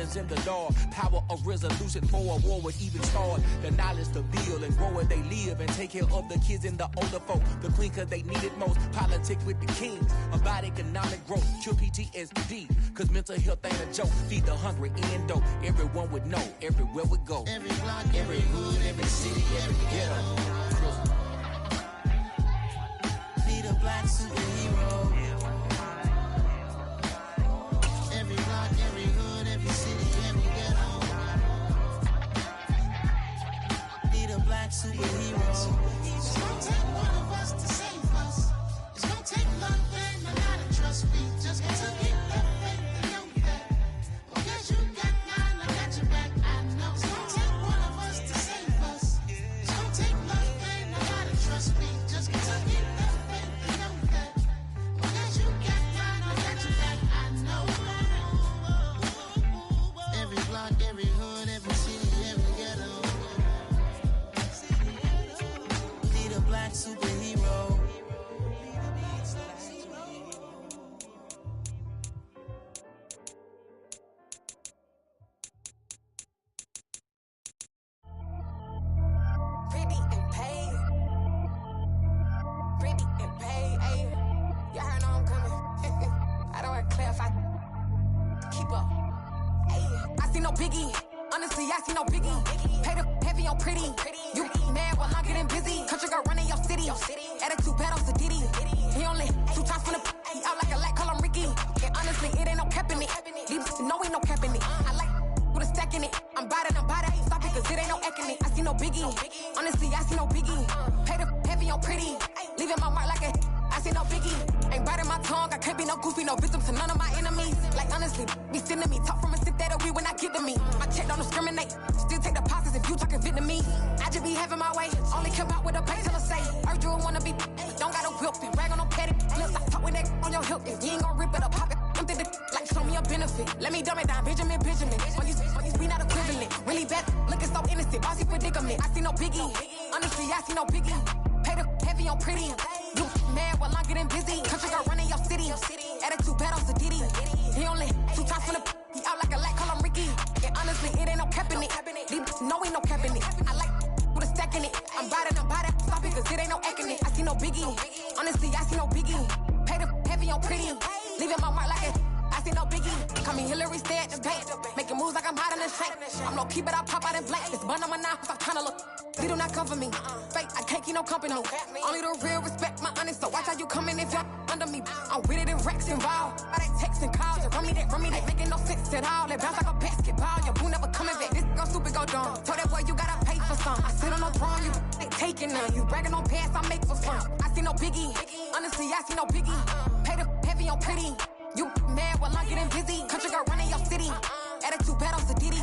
knowledge in the law. Power of resolution for a war would even start. The knowledge to build and grow where they live and take care of the kids and the older folk. The queen cause they need it most. Politics with the king. About economic growth. Cure PTSD. Cause mental health ain't a joke. Feed the hungry and dope. Everyone would know. Everywhere we go. Every block, every hood, every city, every ghetto. Be the black superhero. Every block, every hood, every city, every ghetto. Be the black superhero. It's gonna take one of us to save us. It's gonna take love and a lot of trust. We just got to keep that faith and know that. Because you got mine, I got your back. I know it's gonna take one of us to save us. It's gonna take love and a lot of trust. We just got to keep that faith and know that. Because you got mine, I got your back. I know. Every block, every hood, every city, every ghetto. Be the black superhero. Pretty and paid. Pretty and paid. Ayy. Y'all heard know I'm coming. I don't want to clarify. Keep up. Ayy. I see no biggie. Honestly, I see no biggie. Pay the heavy on pretty. You mad while I'm getting busy. Country girl running your city. Attitude battles to Diddy. He only 2 times from the he out like a lack, call him Ricky. And honestly, it ain't no cap in it. These know ain't no cap in it. I like with a stack in it. I'm about it. Stop it, cause it ain't no acting it. I see no biggie. Honestly, I see no biggie. Pay the heavy on pretty. Leaving my mark like a I see no biggie. Ain't biting my tongue. I can't be no goofy, no victim to none of my enemies. Like honestly, be sending me talk from a sip that we when I get to me. My check don't discriminate. Still take deposits if you talking Vietnamese. I just be having my way. Only care about what the pay till I say. Urge you wanna be. Don't got no whip and rag on no petty. Flips, I talk with that on your hip. If you ain't gon' rip it up, pop it. Empty the like show me a benefit. Let me dumb it down, Benjamin. We not equivalent. Really bad, looking so innocent. Bossy predicament. I see no biggie. Honestly, I see no biggie. Pay the heavy on pretty. You mad while I'm getting busy. Country girl running your city. Attitude battles to Diddy. He only 2 times from the he out like a lack, call him Ricky. And honestly, it ain't no cap in it. These know ain't no cap in it. I like with a stack in it. I'm about it. Stop it, cause it ain't no acting it. I see no biggie. Honestly, I see no biggie. Pay the heavy on pretty. Leaving my mark like a I see no biggie. Call me Hillary, stay at the bank. Making moves like I'm hot in the shank. I'm low key, but I pop out in blank. This bun on my knife, I'm trying to look. They do not come for me. Fake, I can't keep no company. Only the real respect my honest. So watch how you coming if y'all under me. I'm with it in racks involved. I they text and calls. Run me that. Making no sense at all. They bounce like a basketball. Your boo never coming back. This go stupid, go dumb. Told that boy you gotta pay for some. I sit on no throne, you ain't taking none. You bragging on pants, I make for fun. I see no biggie. Honestly, I see no biggie. Pay the heavy on pretty. You mad while I'm getting busy. Country girl running your city. Attitude battles to Diddy.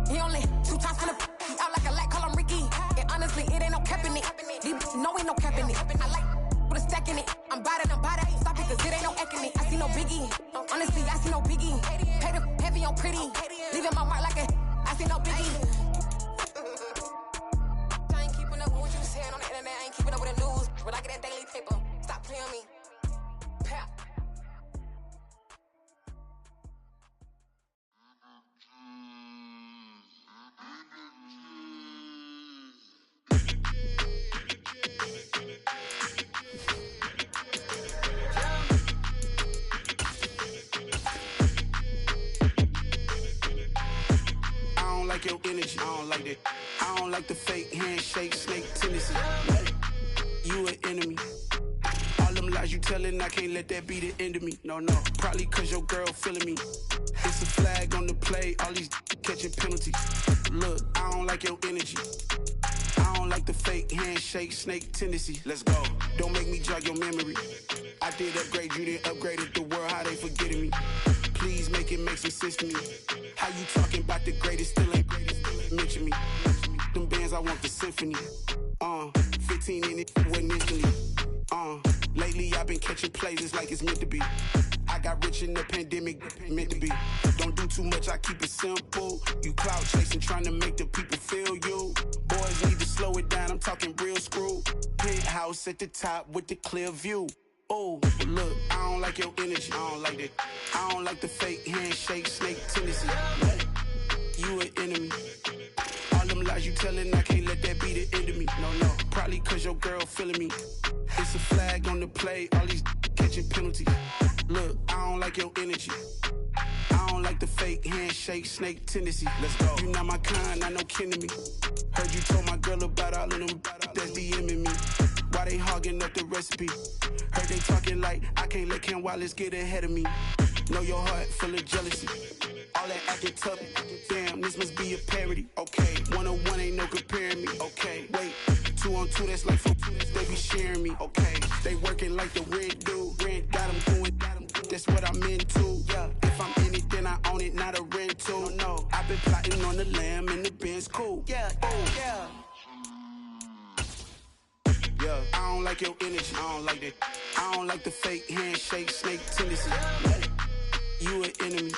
He only 2 times from the he out like a lack, call him Ricky. And honestly, it ain't no cap in it. These know ain't no cap in it. I like with a stack in it. I'm about it. Stop it, cause it ain't no acting it. I see no biggie. Honestly, I see no biggie. Pay the heavy on pretty. Leaving my mark like a I see no biggie. I ain't keeping up with what you saying on the internet. I ain't keeping up with the news. But I get that daily paper. Stop playing me. Pap. Like your energy, I don't like that. I don't like the fake handshake, snake tendency. You an enemy. All them lies you telling, I can't let that be the end of me. No, probably cause your girl feeling me. It's a flag on the play, all these catching penalties. Look, I don't like your energy. I don't like the fake handshake, snake tendency. Let's go. Don't make me jog your memory. I did upgrade, you didn't upgrade it. The world, how they forgetting me. Please make it make some sense to me. How you talking about the greatest, still ain't greatest? Mention me. Them bands, I want the symphony. 15 in it, wasn't instantly. Lately I've been catching plays, it's like it's meant to be. I got rich in the pandemic, meant to be. Don't do too much, I keep it simple. You cloud chasing, trying to make the people feel you. Boys need to slow it down, I'm talking real screw. Penthouse at the top with the clear view. Oh, look, I don't like your energy. I don't like that. I don't like the fake handshake, snake tendency. enemy. All them lies you telling, I can't let that be the end of me. No, probably cause your girl feeling me. It's a flag on the play, all these catching penalties. Look, I don't like your energy. I don't like the fake handshake, snake tendency. Let's go. You not my kind, not no kin to me. Heard you told my girl about all of them that's DMing me. Why they hogging up the recipe? Heard they talking like I can't let Ken Wallace get ahead of me. Know your heart full of jealousy. All that acting tough, damn, this must be a parody. Okay, 1-on-1 ain't no comparing me. Okay, wait, 2-on-2, that's like 4, they be sharing me. Okay, they working like the rent dude. Rent got them going, that's what I'm into. Yeah, if I'm in it, then I own it, not a rental. No, I've been plotting on the lamb and the Benz cool. Yeah, yeah. Yeah, I don't like your energy, I don't like that. I don't like the fake handshake, snake tendency. You an enemy.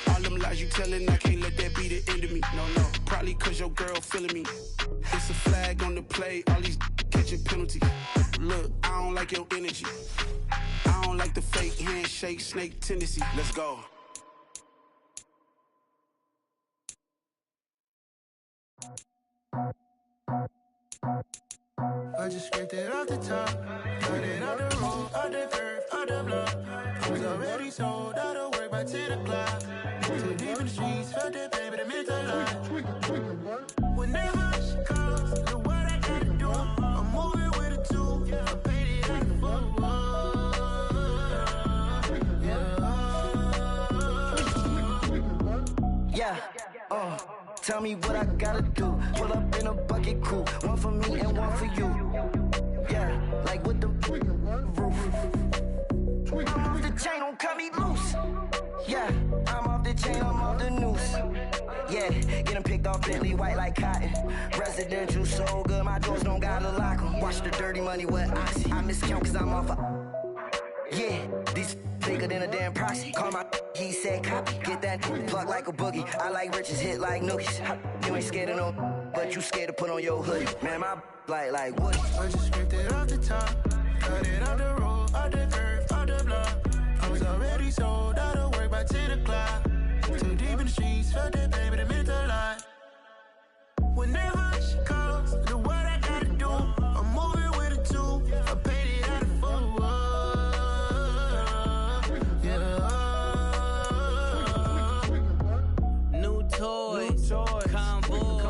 All them lies you telling, I can't let that be the end of me. No, probably cause your girl feeling me. It's a flag on the play, all these catching penalties. Look, I don't like your energy. I don't like the fake handshake, snake tendency. Let's go. I just scraped it off the top, cut it out the road, out the curve, out the block. I was already sold, out of work by 10 o'clock. Too deep in the streets, felt that baby, that meant a lot. Whenever she calls, the what I gotta do, I'm moving with a two, I paid it out the football. Yeah, tell me what I gotta do. Pull up in a bucket crew, one for me and one for you. Yeah, like with the roof. I'm off the chain, don't cut me loose. Yeah, I'm off the chain, I'm off the noose. Yeah, getting picked off Bentley, white like cotton. Residential so good, my doors don't gotta lock 'em. Watch the dirty money with oxy. I miscount cause I'm off yeah, these bigger than a damn proxy. Call my he said copy. Get that plug like a boogie. I like riches, hit like nookies. You ain't scared of no, but you scared to put on your hoodie. Man, my like Woody. I just scraped it off the top, cut it out the road, out the curve, out the block. I was already sold, out of work by 10 o'clock. Too deep in the streets, felt that baby, that meant a lot. Whenever she calls, the what I gotta do, I'm moving with a two, I paid it out of football. Toys, convoys,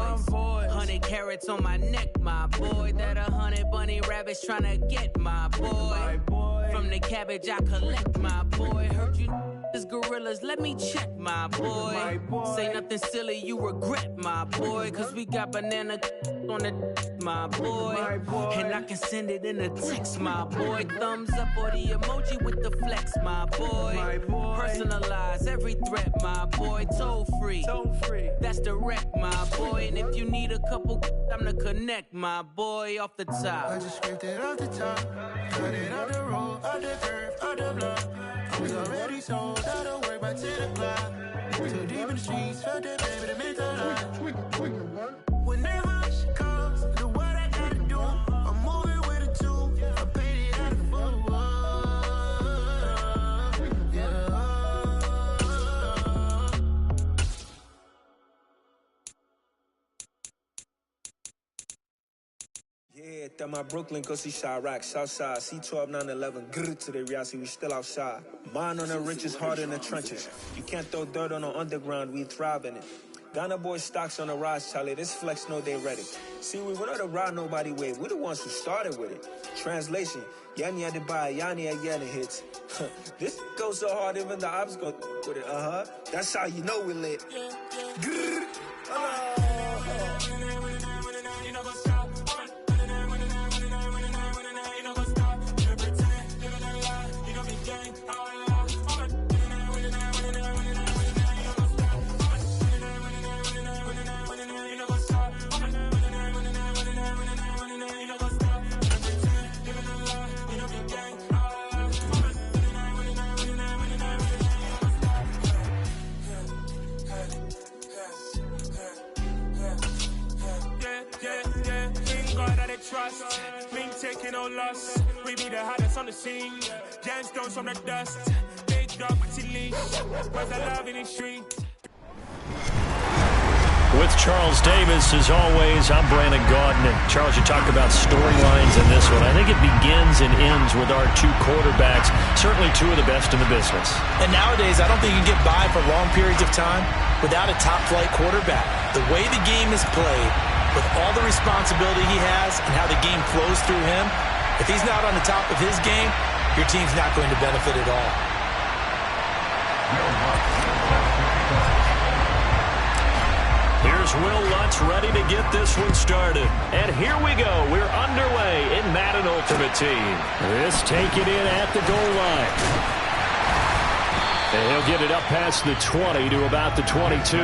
100 carats on my neck, my boy. That 100 bunny rabbits tryna get my boy. From the cabbage I collect, my boy. Heard you is gorillas, let me check, my boy. Say nothing silly, you regret, my boy. Cause we got banana on the my boy. And I can send it in a text, my boy. Thumbs up or the emoji with the flex, my boy. Personalize every threat, my boy. Toll free. That's direct, my boy. And if you need a couple, I'm the connect, my boy. Off the top. I just scraped it off the top, cut it out the road, out the curve, out the block. I was already sold, out of work by 10 o'clock. Too deep in the streets, felt that baby, that meant a lot. Whenever she calls, the what I gotta do, I'm moving with a two, I paid it out of football. Yeah, that my Brooklyn, go see Chirac, Southside, C12, 911, grr to the Riasi, we still outside. Mine on the riches, hard in the trenches. You can't throw dirt on the underground, we thrive in it. Ghana boys stocks on the rise, Charlie, this flex know they ready. See, we were not to ride nobody way, we the ones who started with it. Translation, Yanni had to buy, Yanni again it hits. This goes so hard, even the ops go with it, That's how you know we lit. Grr, trust, me taking no loss. We be the hardest on the scene. Gemstones from the dust. Big dog with your leash. Where's the love in the street? With Charles Davis, as always, I'm Brandon Gaudin. And Charles, you talk about storylines in this one. I think it begins and ends with our two quarterbacks, certainly two of the best in the business. And nowadays, I don't think you can get by for long periods of time without a top-flight quarterback. The way the game is played, with all the responsibility he has and how the game flows through him, if he's not on the top of his game, your team's not going to benefit at all. Here's Will Lutz ready to get this one started. And here we go. We're underway in Madden Ultimate Team. This take it in at the goal line. And he'll get it up past the 20 to about the 22.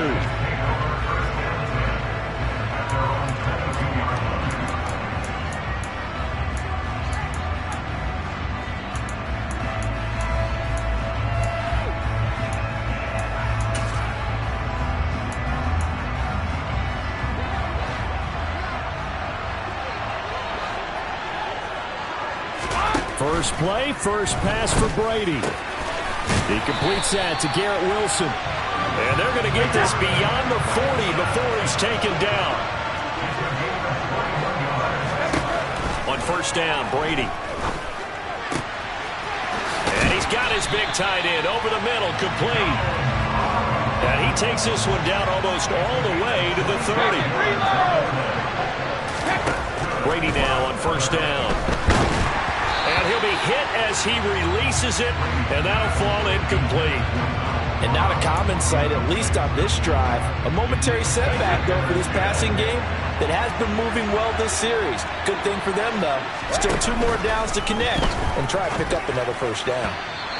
First play, first pass for Brady. He completes that to Garrett Wilson. And they're going to get this beyond the 40 before he's taken down. On first down, Brady. And he's got his big tight end over the middle, complete. And he takes this one down almost all the way to the 30. Brady now on first down. And he'll be hit as he releases it, and that'll fall incomplete. And not a common sight, at least on this drive. A momentary setback, though, for this passing game that has been moving well this series. Good thing for them, though. Still 2 more downs to connect and try to pick up another first down.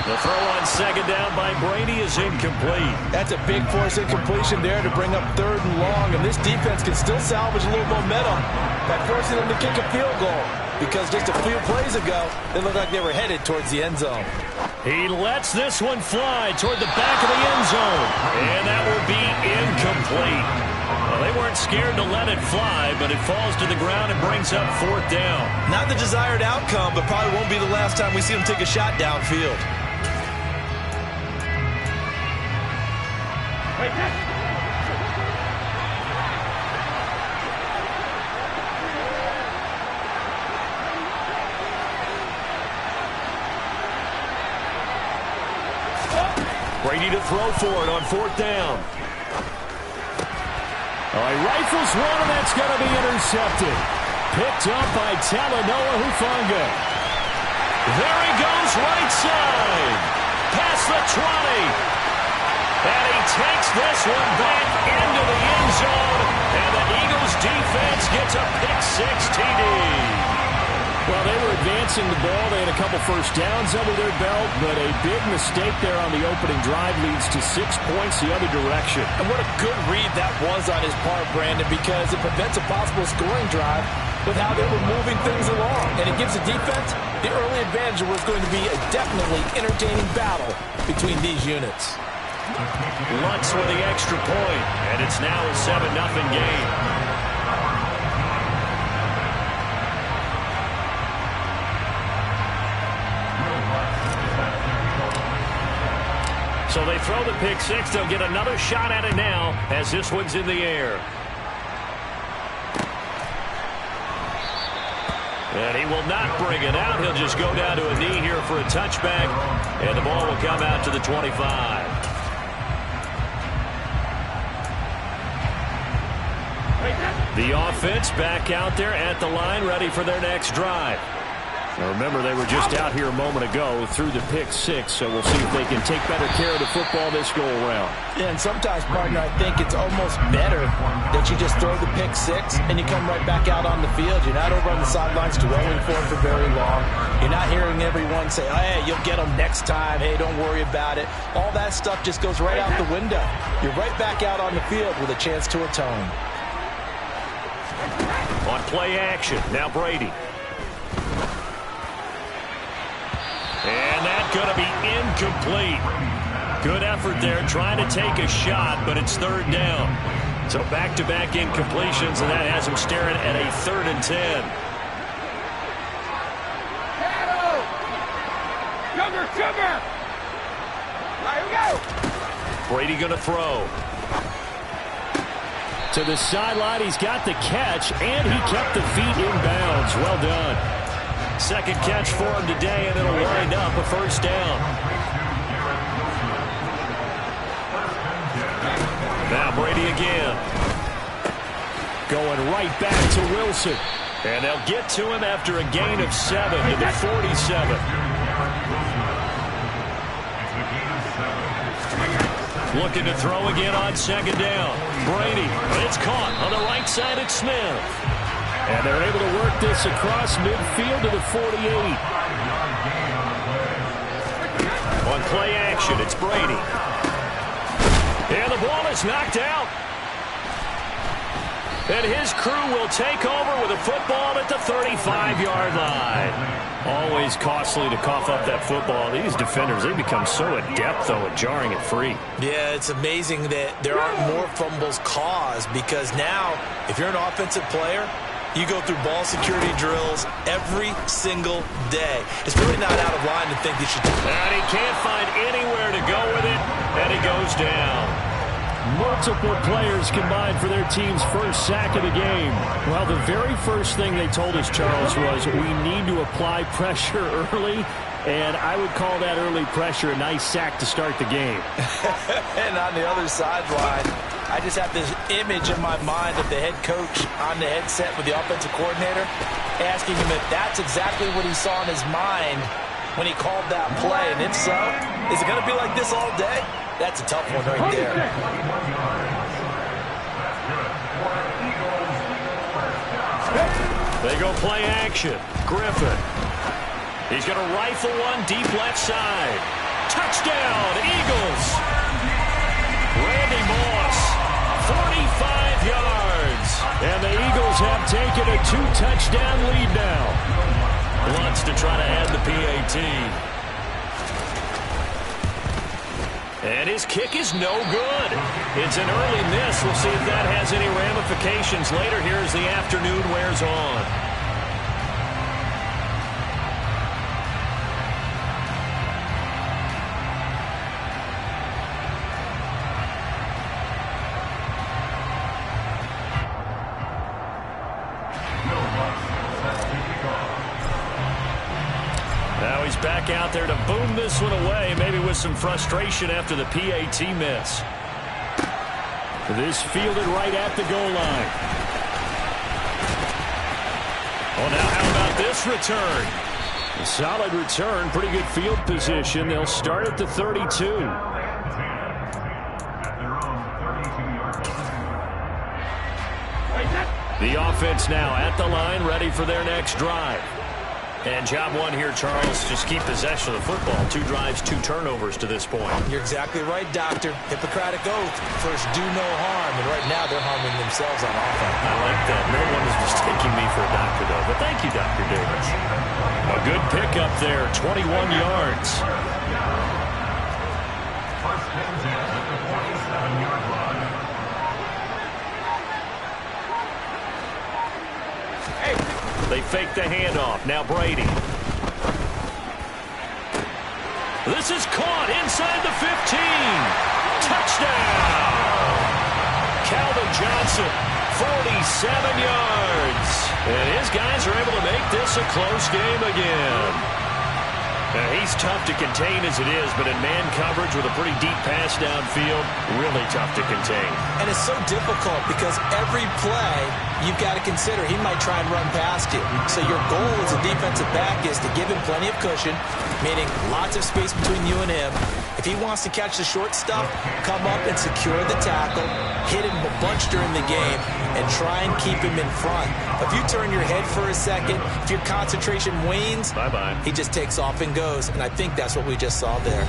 The throw on second down by Brady is incomplete. That's a big force incompletion there to bring up 3rd and long, and this defense can still salvage a little momentum by forcing them to kick a field goal. Because just a few plays ago, they looked like they were headed towards the end zone. He lets this one fly toward the back of the end zone. And that will be incomplete. Well, they weren't scared to let it fly, but it falls to the ground and brings up 4th down. Not the desired outcome, but probably won't be the last time we see him take a shot downfield. Brady to throw for it on 4th down. All right, rifles one, and that's going to be intercepted. Picked up by Talanoa Hufanga. There he goes, right side. Past the 20. And he takes this one back into the end zone. And the Eagles defense gets a pick-6 TD. Well, they were advancing the ball. They had a couple first downs under their belt, but a big mistake there on the opening drive leads to 6 points the other direction. And what a good read that was on his part, Brandon, because it prevents a possible scoring drive with how they were moving things along. And it gives the defense the early advantage of what's going to be a definitely entertaining battle between these units. Lutz with the extra point, and it's now a 7-0 game. So they throw the pick-6. They'll get another shot at it now as this one's in the air. And he will not bring it out. He'll just go down to a knee here for a touchback. And the ball will come out to the 25. The offense back out there at the line, ready for their next drive. Now remember, they were just out here a moment ago through the pick-6, so we'll see if they can take better care of the football this go-around. Yeah, and sometimes, partner, I think it's almost better that you just throw the pick-6 and you come right back out on the field. You're not over on the sidelines dwelling for it for very long. You're not hearing everyone say, oh, hey, you'll get them next time. Hey, don't worry about it. All that stuff just goes right out the window. You're right back out on the field with a chance to atone. On play action, now Brady. And that's going to be incomplete. Good effort there, trying to take a shot, but it's 3rd down. So back-to-back incompletions, and that has him staring at a 3rd and 10. Sugar! Here we go! Brady going to throw. To the sideline, he's got the catch, and he kept the feet in bounds. Well done. Second catch for him today, and it'll wind up a first down. Now Brady again. Going right back to Wilson. And they'll get to him after a gain of 7 to the 47. Looking to throw again on second down. Brady, but it's caught on the right side. It's Smith. And they're able to work this across midfield to the 48. On play action, it's Brady. And the ball is knocked out. And his crew will take over with a football at the 35-yard line. Always costly to cough up that football. These defenders, they become so adept, though, at jarring it free. Yeah, it's amazing that there aren't more fumbles caused, because now, if you're an offensive player, you go through ball security drills every single day. It's really not out of line to think you should. And he can't find anywhere to go with it, and he goes down. Multiple players combined for their team's first sack of the game. Well, the very first thing they told us, Charles, was we need to apply pressure early, and I would call that early pressure a nice sack to start the game. And on the other sideline, I just have this image in my mind of the head coach on the headset with the offensive coordinator asking him if that's exactly what he saw in his mind when he called that play. And if so, is it going to be like this all day? That's a tough one right there. They go play action. Griffin. He's going to rifle one deep left side. Touchdown, Eagles. Randy Moss, 45 yards. And the Eagles have taken a 2-touchdown lead now. Wants to try to add the PAT. And his kick is no good. It's an early miss. We'll see if that has any ramifications later here as the afternoon wears on. Now he's back out there to boom this one away, maybe with some frustration after the PAT miss. This fielded right at the goal line. Oh, now how about this return? A solid return, pretty good field position. They'll start at the 32. The offense now at the line, ready for their next drive. And job one here, Charles, just keep possession of the football. 2 drives, 2 turnovers to this point. You're exactly right, Doctor. Hippocratic oath. First, do no harm. And right now, they're harming themselves on offense. I like that. No one is mistaking me for a doctor, though. But thank you, Dr. Davis. A good pickup there, 21 yards. They fake the handoff. Now Brady. This is caught inside the 15. Touchdown! Calvin Johnson, 47 yards. And his guys are able to make this a close game again. Now, he's tough to contain as it is, but in man coverage with a pretty deep pass downfield, really tough to contain. And it's so difficult because every play you've got to consider he might try and run past you. So your goal as a defensive back is to give him plenty of cushion, meaning lots of space between you and him. If he wants to catch the short stuff, come up and secure the tackle, hit him a bunch during the game, and try and keep him in front. If you turn your head for a second, if your concentration wanes, bye-bye. He just takes off and goes, and I think that's what we just saw there.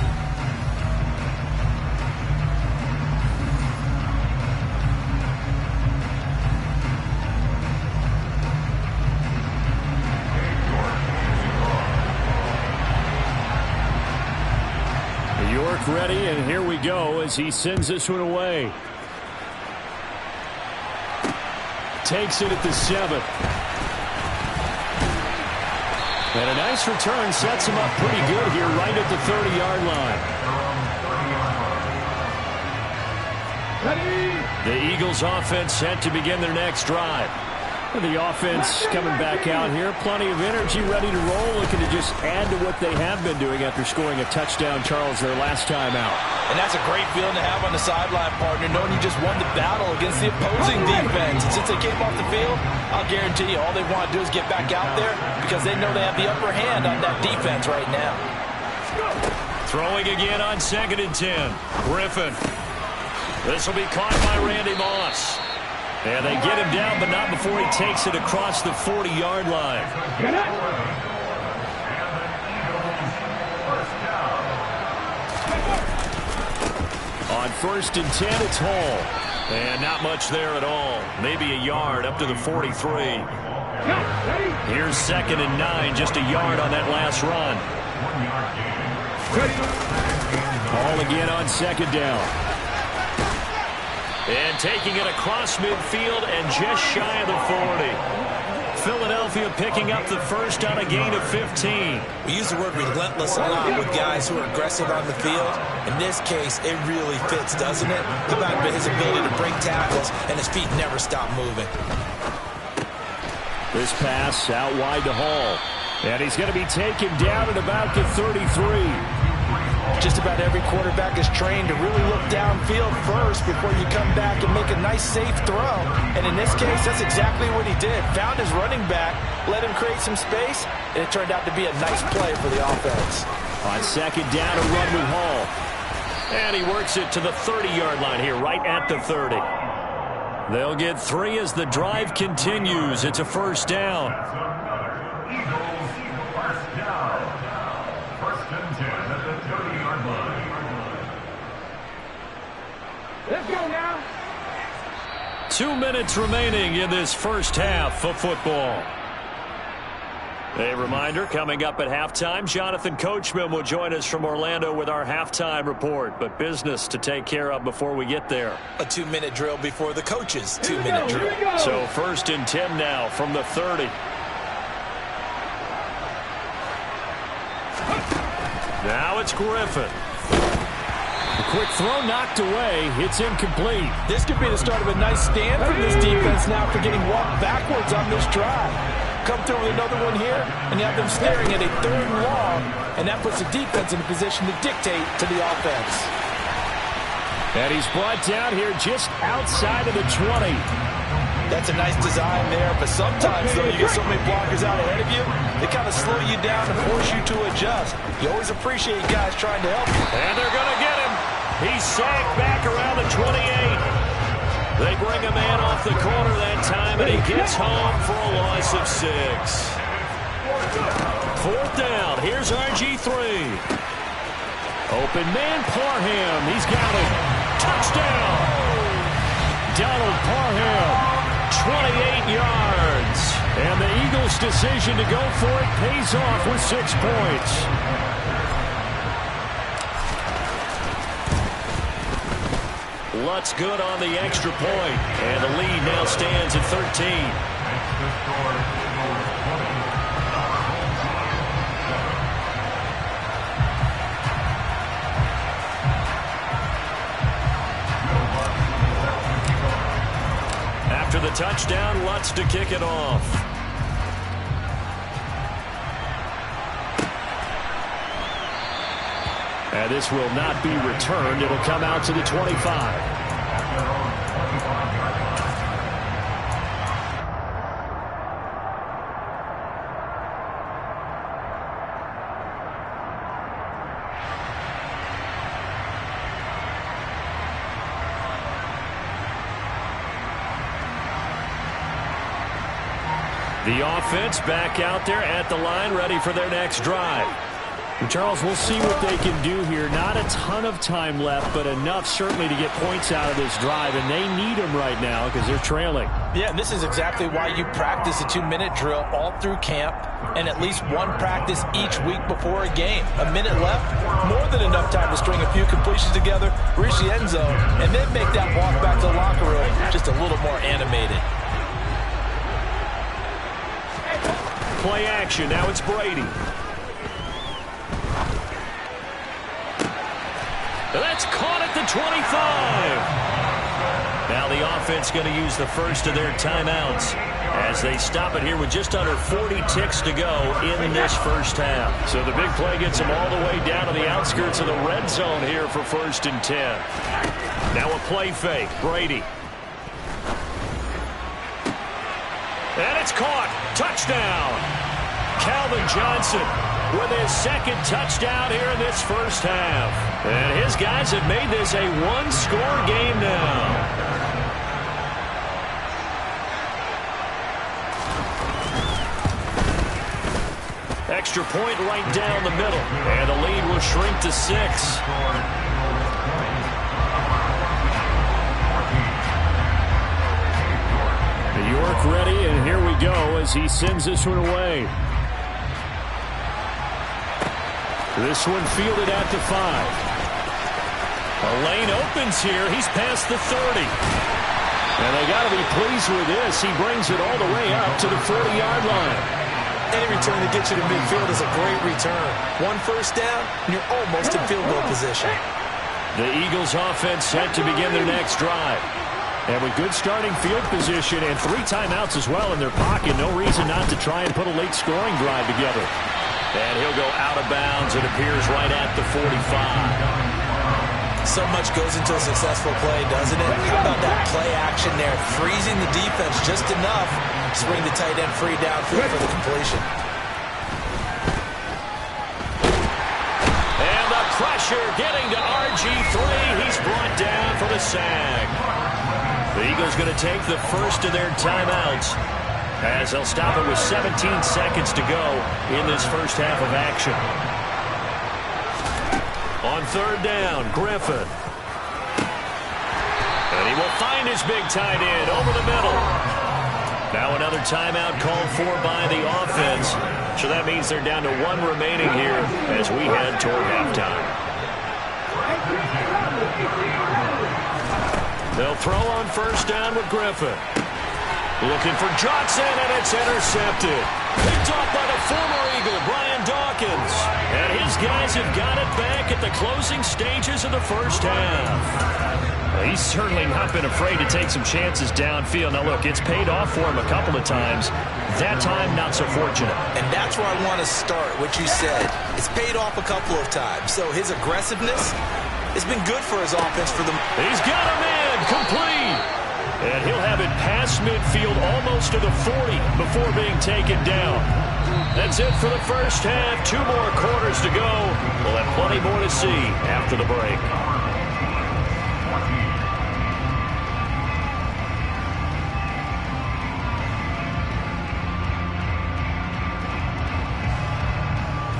York ready, and here we go as he sends this one away. Takes it at the 7. And a nice return sets him up pretty good here right at the 30-yard line. Ready? The Eagles offense set to begin their next drive. The offense coming back out here. Plenty of energy, ready to roll, looking to just add to what they have been doing after scoring a touchdown, Charles, their last time out. And that's a great feeling to have on the sideline, partner, knowing you just won the battle against the opposing defense. And since they came off the field, I'll guarantee you all they want to do is get back out there because they know they have the upper hand on that defense right now. Throwing again on 2nd and 10. Griffin. This will be caught by Randy Moss. And they get him down, but not before he takes it across the 40-yard line. On 1st and 10, it's Hall. And not much there at all. Maybe a yard up to the 43. Here's 2nd and 9, just a yard on that last run. Hall again on 2nd down. And taking it across midfield and just shy of the 40. Philadelphia picking up the first on a gain of 15. We use the word relentless a lot with guys who are aggressive on the field. In this case, it really fits, doesn't it? Think about his ability to break tackles, and his feet never stop moving. This pass out wide to Hall. And he's going to be taken down at about the 33. Just about every quarterback is trained to really look downfield first before you come back and make a nice, safe throw. And in this case, that's exactly what he did. Found his running back, let him create some space, and it turned out to be a nice play for the offense. On 2nd down, a run with Hall. And he works it to the 30-yard line here, right at the 30. They'll get 3 as the drive continues. It's a 1st down. Eagles, 1st down. 1st and 10 at the 30-yard line. Let's go now. 2 minutes remaining in this first half of football. A reminder, coming up at halftime, Jonathan Coachman will join us from Orlando with our halftime report. But business to take care of before we get there. A 2-minute drill before the coaches' 2-minute drill. So 1st and 10 now from the 30. Now it's Griffin. A quick throw knocked away. It's incomplete. This could be the start of a nice stand from this defense now for getting walked backwards on this drive. Come through with another one here, and you have them staring at a 3rd and long, and that puts the defense in a position to dictate to the offense. And he's brought down here just outside of the 20. That's a nice design there, but sometimes, though, you get so many blockers out ahead of you, they kind of slow you down and force you to adjust. You always appreciate guys trying to help you. And they're going to get him. He's sacked back around the 28. They bring a man off the corner that time, and he gets home for a loss of 6. 4th down. Here's RG3. Open man, Parham. He's got him. Touchdown. Donald Parham, 28 yards. And the Eagles' decision to go for it pays off with 6 points. Lutz good on the extra point, and the lead now stands at 13. After the touchdown, Lutz to kick it off. And this will not be returned. It'll come out to the 25. The offense back out there at the line, ready for their next drive. Charles, we'll see what they can do here. Not a ton of time left, but enough certainly to get points out of this drive, and they need them right now because they're trailing. Yeah, and this is exactly why you practice a 2-minute drill all through camp and at least one practice each week before a game. A minute left, more than enough time to string a few completions together, reach the end zone, and then make that walk back to the locker room just a little more animated. Play action. Now it's Brady. That's caught at the 25. Now the the offense going to use the first of their timeouts as they stop it here with just under 40 ticks to go in this first half. So the big play gets them all the way down to the outskirts of the red zone here for 1st and 10. Now a play fake. Brady. And it's caught. Touchdown. Calvin Johnson with his second touchdown here in this first half. And his guys have made this a one-score game now. Extra point right down the middle. And the lead will shrink to 6. York ready, and here we go as he sends this one away. This one fielded at the 5. A lane opens here. He's past the 30. And they got to be pleased with this. He brings it all the way up to the 40-yard line. Any return that gets you to midfield is a great return. One first down, and you're almost in field goal position. The Eagles offense set to begin their next drive. And with good starting field position and 3 timeouts as well in their pocket, no reason not to try and put a late scoring drive together. And he'll go out of bounds. It appears right at the 45. So much goes into a successful play, doesn't it? How about that play action there? Freezing the defense just enough to swing the tight end free downfield for the completion. And the pressure getting to RG3. He's brought down for the sack. The Eagles going to take the first of their timeouts as they'll stop it with 17 seconds to go in this first half of action. On 3rd down, Griffin. And he will find his big tight end over the middle. Now another timeout called for by the offense. So that means they're down to 1 remaining here as we head toward halftime. They'll throw on 1st down with Griffin. Looking for Johnson, and it's intercepted. Picked off by the former Eagle, Brian Dawkins. And his guys have got it back at the closing stages of the first half. Well, he's certainly not been afraid to take some chances downfield. Now, look, it's paid off for him a couple of times. That time, not so fortunate. And that's where I want to start, what you said. It's paid off a couple of times. So his aggressiveness has been good for his offense for them. He's got him in, complete. And he'll have it past midfield almost to the 40 before being taken down. That's it for the first half. 2 more quarters to go. We'll have plenty more to see after the break.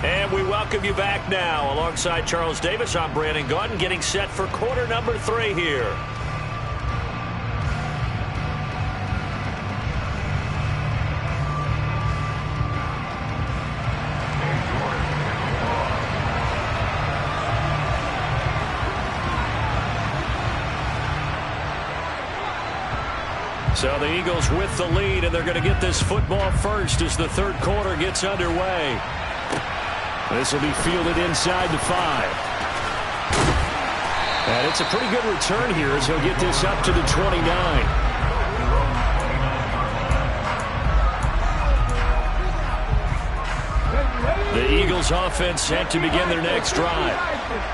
And we welcome you back now. Alongside Charles Davis, I'm Brandon Gaudin, getting set for quarter number 3 here. So the Eagles with the lead, and they're going to get this football first as the 3rd quarter gets underway. This will be fielded inside the 5. And it's a pretty good return here as he'll get this up to the 29. The Eagles offense set to begin their next drive.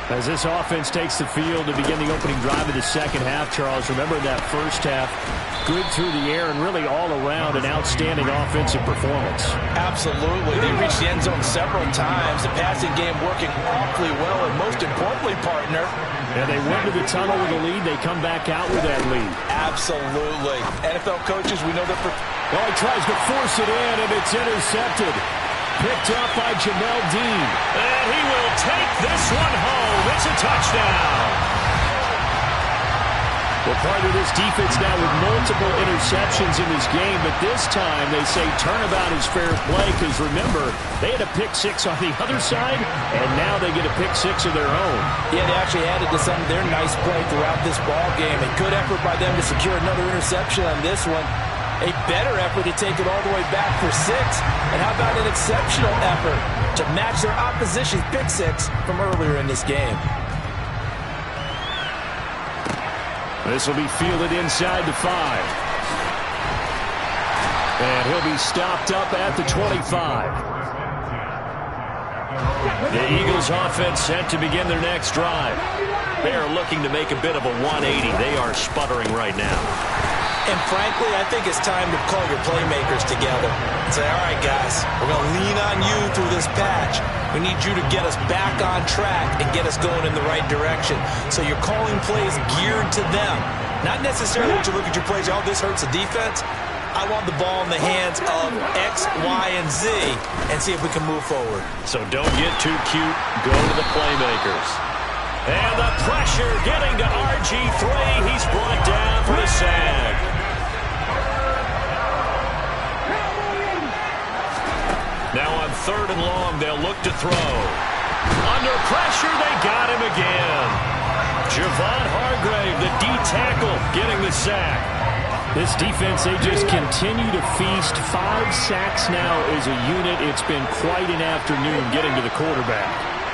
As this offense takes the field to begin the opening drive of the second half, Charles, remember that first half, good through the air and really all around an outstanding offensive performance. Absolutely. They reached the end zone several times. The passing game working awfully well, and most importantly, partner, and they went to the tunnel with a lead. They come back out with that lead. Absolutely. NFL coaches, we know that for... Well, he tries to force it in, and it's intercepted. Picked up by Jamel Dean. And he will take this one home. It's a touchdown. Well, part of this defense now with multiple interceptions in this game, but this time they say turnabout is fair play because, remember, they had a pick 6 on the other side, and now they get a pick 6 of their own. Yeah, they actually added to some of their nice play throughout this ball game. A good effort by them to secure another interception on this one. A better effort to take it all the way back for 6. And how about an exceptional effort to match their opposition's pick 6 from earlier in this game? This will be fielded inside the 5. And he'll be stopped up at the 25. The Eagles offense set to begin their next drive. They are looking to make a bit of a 180. They are sputtering right now. And frankly, I think it's time to call your playmakers together and say, all right, guys, we're going to lean on you through this patch. We need you to get us back on track and get us going in the right direction. So you're calling plays geared to them. Not necessarily to look at your plays, oh, this hurts the defense. I want the ball in the hands of X, Y, and Z and see if we can move forward. So don't get too cute. Go to the playmakers. And the pressure getting to RG3. He's brought down for the sack. Now on 3rd and long, they'll look to throw. Under pressure, they got him again. Javon Hargrave, the D tackle, getting the sack. This defense, they just continue to feast. 5 sacks now as a unit. It's been quite an afternoon getting to the quarterback.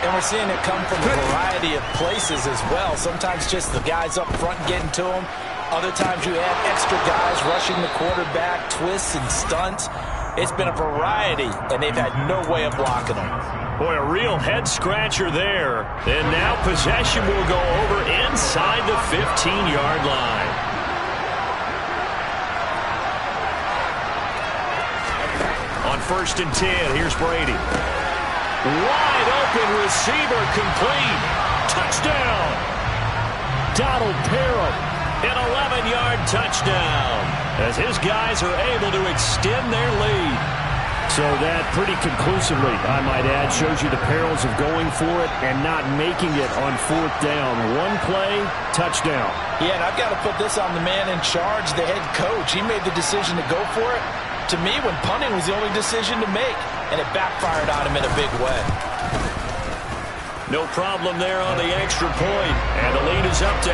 And we're seeing it come from a variety of places as well. Sometimes just the guys up front getting to him. Other times you have extra guys rushing the quarterback, twists and stunts. It's been a variety, and they've had no way of blocking them. Boy, a real head-scratcher there. And now possession will go over inside the 15-yard line. On 1st and 10, here's Brady. Wide open receiver complete. Touchdown. Donald Parham, an 11-yard touchdown, as his guys are able to extend their lead. So that pretty conclusively, I might add, shows you the perils of going for it and not making it on 4th down. One play, touchdown. Yeah, and I've got to put this on the man in charge, the head coach. He made the decision to go for it. To me, when punting was the only decision to make, and it backfired on him in a big way. No problem there on the extra point, and the lead is up to 8.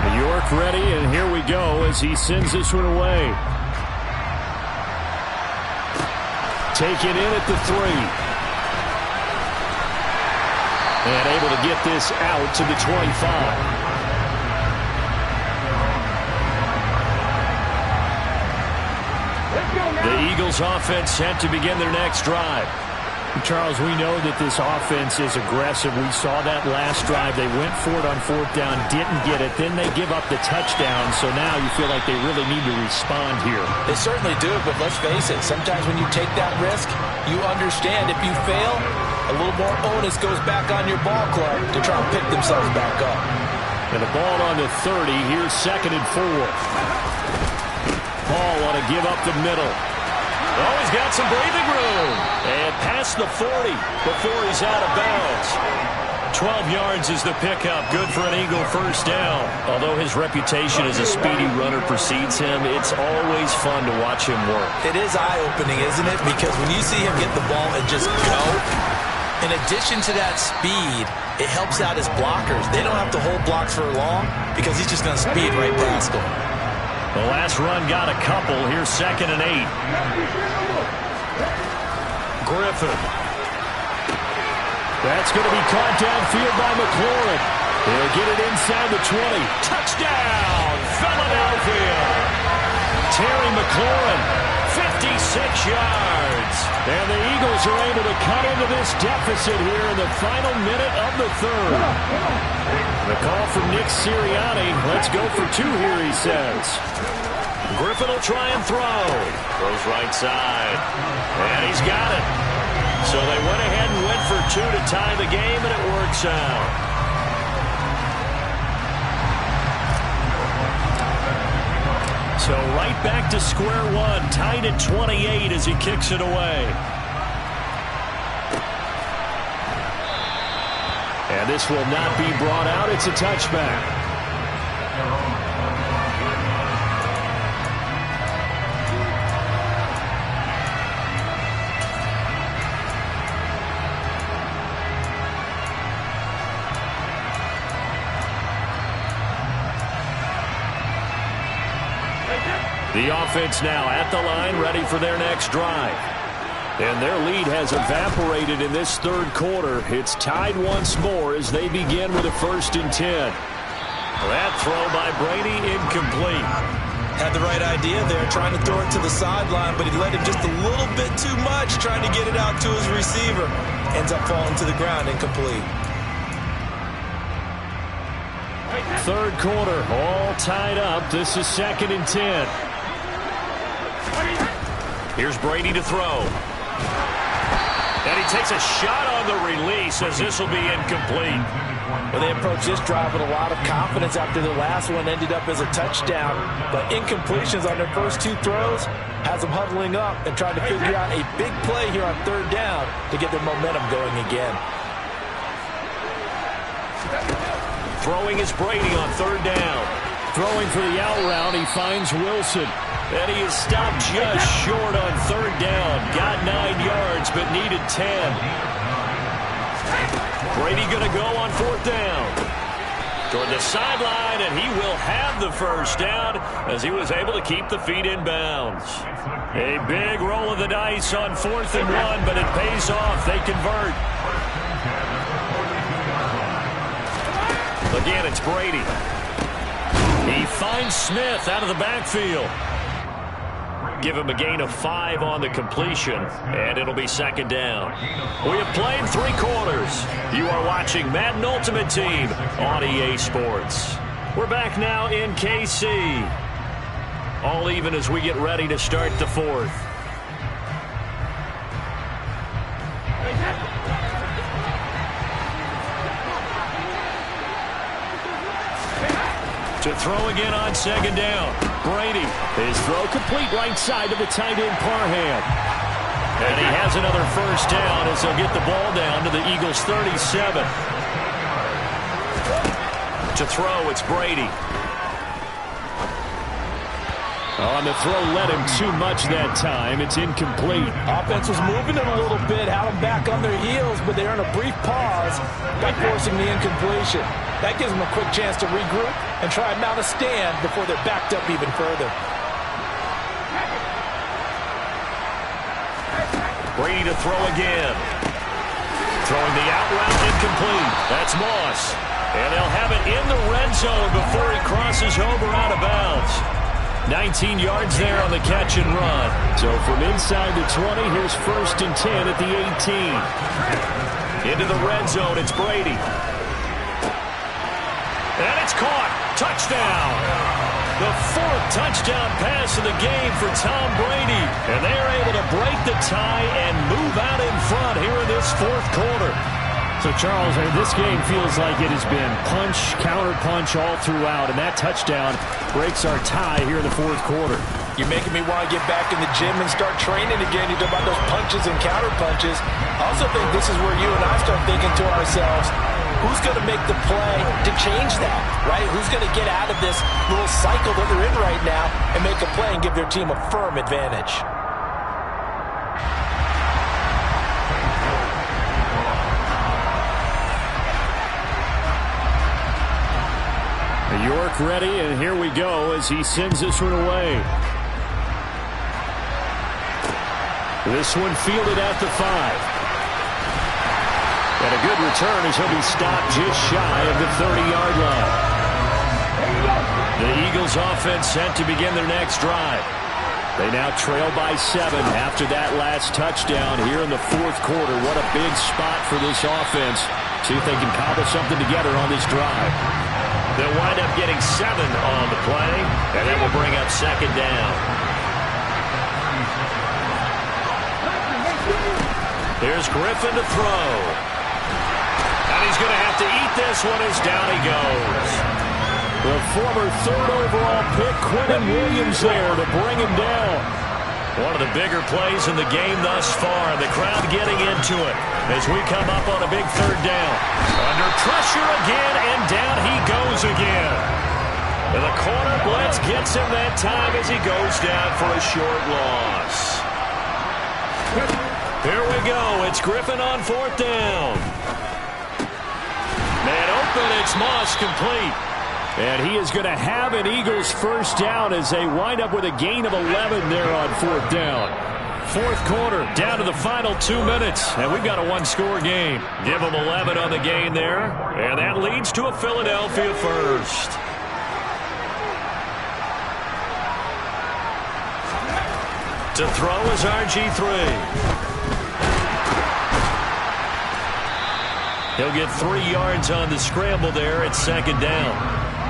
New York ready, and here we go as he sends this one away. Taken in at the 3. And able to get this out to the 25. The Eagles offense set to begin their next drive. Charles, we know that this offense is aggressive. We saw that last drive. They went for it on 4th down, didn't get it. Then they give up the touchdown. So now you feel like they really need to respond here. They certainly do, but let's face it. Sometimes when you take that risk, you understand if you fail, a little more onus goes back on your ball club to try and pick themselves back up. And the ball on the 30. Here's 2nd and 4. Paul want to give up the middle. Oh, he's got some breathing room. And past the 40 before he's out of bounds. 12 yards is the pickup. Good for an Eagle 1st down. Although his reputation as a speedy runner precedes him, it's always fun to watch him work. It is eye-opening, isn't it? Because when you see him get the ball and just go, in addition to that speed, it helps out his blockers. They don't have to hold blocks for long because he's just going to speed right past them. The last run got a couple. Here's 2nd and 8. Griffin. That's going to be caught downfield by McLaurin. He'll get it inside the 20. Touchdown, Philadelphia. Terry McLaurin, 56 yards. And the Eagles are able to cut into this deficit here in the final minute of the 3rd. The call from Nick Sirianni. Let's go for 2 here, he says. Griffin will try and throw. Throws right side. And he's got it. So they went ahead and went for 2 to tie the game, and it works out. So right back to square one, tied at 28 as he kicks it away. And this will not be brought out. It's a touchback. The offense now at the line, ready for their next drive. And their lead has evaporated in this third quarter. It's tied once more as they begin with a 1st and 10. That throw by Brady incomplete. Had the right idea there, trying to throw it to the sideline, but he led him just a little bit too much, trying to get it out to his receiver. Ends up falling to the ground, incomplete. Third quarter, all tied up. This is 2nd and 10. Here's Brady to throw. And he takes a shot on the release as this will be incomplete. Well, they approached this drive with a lot of confidence after the last one ended up as a touchdown. But incompletions on their first 2 throws has them huddling up and trying to figure out a big play here on 3rd down to get their momentum going again. Throwing is Brady on 3rd down. Throwing for the out route, he finds Wilson. And he is stopped just short on 3rd down. Got 9 yards, but needed 10. Brady going to go on 4th down. Toward the sideline, and he will have the 1st down as he was able to keep the feet in bounds. A big roll of the dice on 4th and 1, but it pays off. They convert. Again, it's Brady. He finds Smith out of the backfield. Give him a gain of 5 on the completion, and it'll be 2nd down. We have played 3 quarters. You are watching Madden Ultimate Team on EA Sports. We're back now in KC. All even as we get ready to start the 4th. To throw again on 2nd down. Brady, his throw complete right side to the tight end Parham. And he has another 1st down as they'll get the ball down to the Eagles' 37. To throw, it's Brady. On the throw, led him too much that time. It's incomplete. Offense was moving it a little bit, had them back on their heels, but they're in a brief pause by forcing the incompletion. That gives them a quick chance to regroup and try and mount a stand before they're backed up even further. Brady to throw again. Throwing the out route incomplete. That's Moss. And they'll have it in the red zone before he crosses over out of bounds. 19 yards there on the catch and run. So from inside the 20, here's 1st and 10 at the 18. Into the red zone, it's Brady. And it's caught. Touchdown. The 4th touchdown pass of the game for Tom Brady. And they are able to break the tie and move out in front here in this 4th quarter. So, Charles, this game feels like it has been punch, counter-punch all throughout. And that touchdown breaks our tie here in the 4th quarter. You're making me want to get back in the gym and start training again. You talk about those punches and counter-punches. I also think this is where you and I start thinking to ourselves, who's going to make the play to change that, right? Who's going to get out of this little cycle that they're in right now and make a play and give their team a firm advantage? York ready, and here we go as he sends this one away. This one fielded at the 5. And a good return as he'll be stopped just shy of the 30-yard line. The Eagles offense set to begin their next drive. They now trail by 7 after that last touchdown here in the 4th quarter. What a big spot for this offense. See if they can cobble something together on this drive. They'll wind up getting 7 on the play, and that will bring up 2nd down. Here's Griffin to throw. And he's going to have to eat this one as down he goes. The former 3rd overall pick, Quentin Williams there to bring him down. One of the bigger plays in the game thus far. The crowd getting into it as we come up on a big 3rd down. Under pressure again, and down he goes again. And the corner blitz gets him that time as he goes down for a short loss. Here we go. It's Griffin on 4th down. Man open, it's Moss complete. And he is going to have an Eagles first down as they wind up with a gain of 11 there on fourth down. Fourth quarter, down to the final 2 minutes, and we've got a one-score game. Give them 11 on the gain there, and that leads to a Philadelphia first. To throw is RG3. He'll get 3 yards on the scramble there at second down.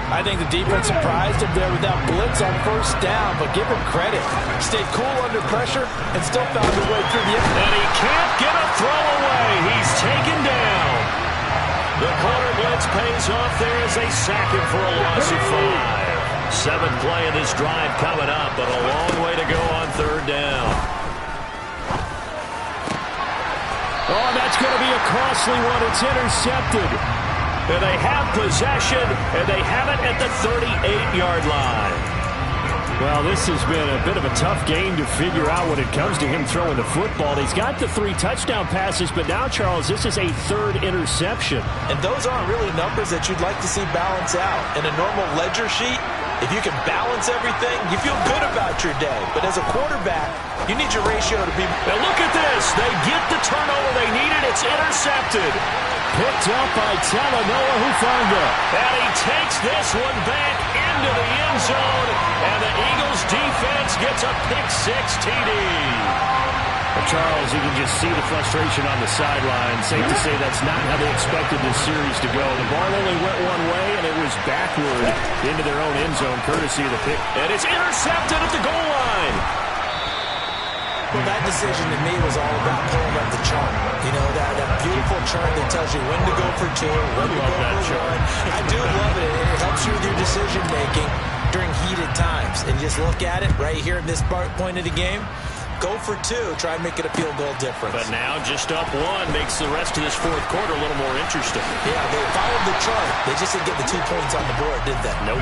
I think the defense surprised him there without blitz on first down, but give him credit. Stayed cool under pressure and still found a way through the end. And he can't get a throw away. He's taken down. The corner blitz pays off there as they sack him for a loss of 5. 7th play of this drive coming up, but a long way to go on third down. Oh, that's going to be a costly one. It's intercepted. And they have possession, and they have it at the 38-yard line. Well, this has been a bit of a tough game to figure out when it comes to him throwing the football. He's got the 3 touchdown passes, but now, Charles, this is a 3rd interception. And those aren't really numbers that you'd like to see balance out. In a normal ledger sheet, if you can balance everything, you feel good about your day. But as a quarterback, you need your ratio to be... Now look at this. They get the turnover they needed. It's intercepted. Picked up by Talanoa Hufanga. And he takes this one back into the end zone. And the Eagles defense gets a pick-6 TD. Well, Charles, you can just see the frustration on the sideline. Safe to say that's not how they expected this series to go. The ball only went one way, and it was backward into their own end zone, courtesy of the pick. And it's intercepted at the goal line. Well, that decision to me was all about pulling up the chart. You know, that beautiful chart that tells you when to go for 2, when to go for 1. I do love it. It helps you with your decision-making during heated times. And you just look at it right here at this point of the game. Go for 2. Try and make it a field goal difference. But now just up 1 makes the rest of this fourth quarter a little more interesting. Yeah, they followed the chart. They just didn't get the 2 points on the board, did they? Nope.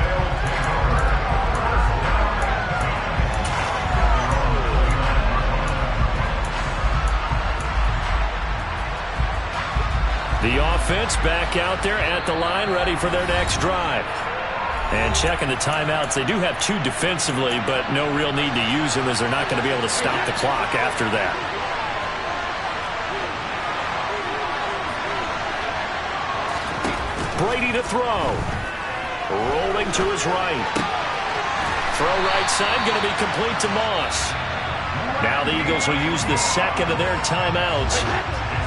The offense back out there at the line, ready for their next drive. And checking the timeouts. They do have 2 defensively, but no real need to use them as they're not going to be able to stop the clock after that. Brady to throw. Rolling to his right. Throw right side, going to be complete to Moss. Now the Eagles will use the second of their timeouts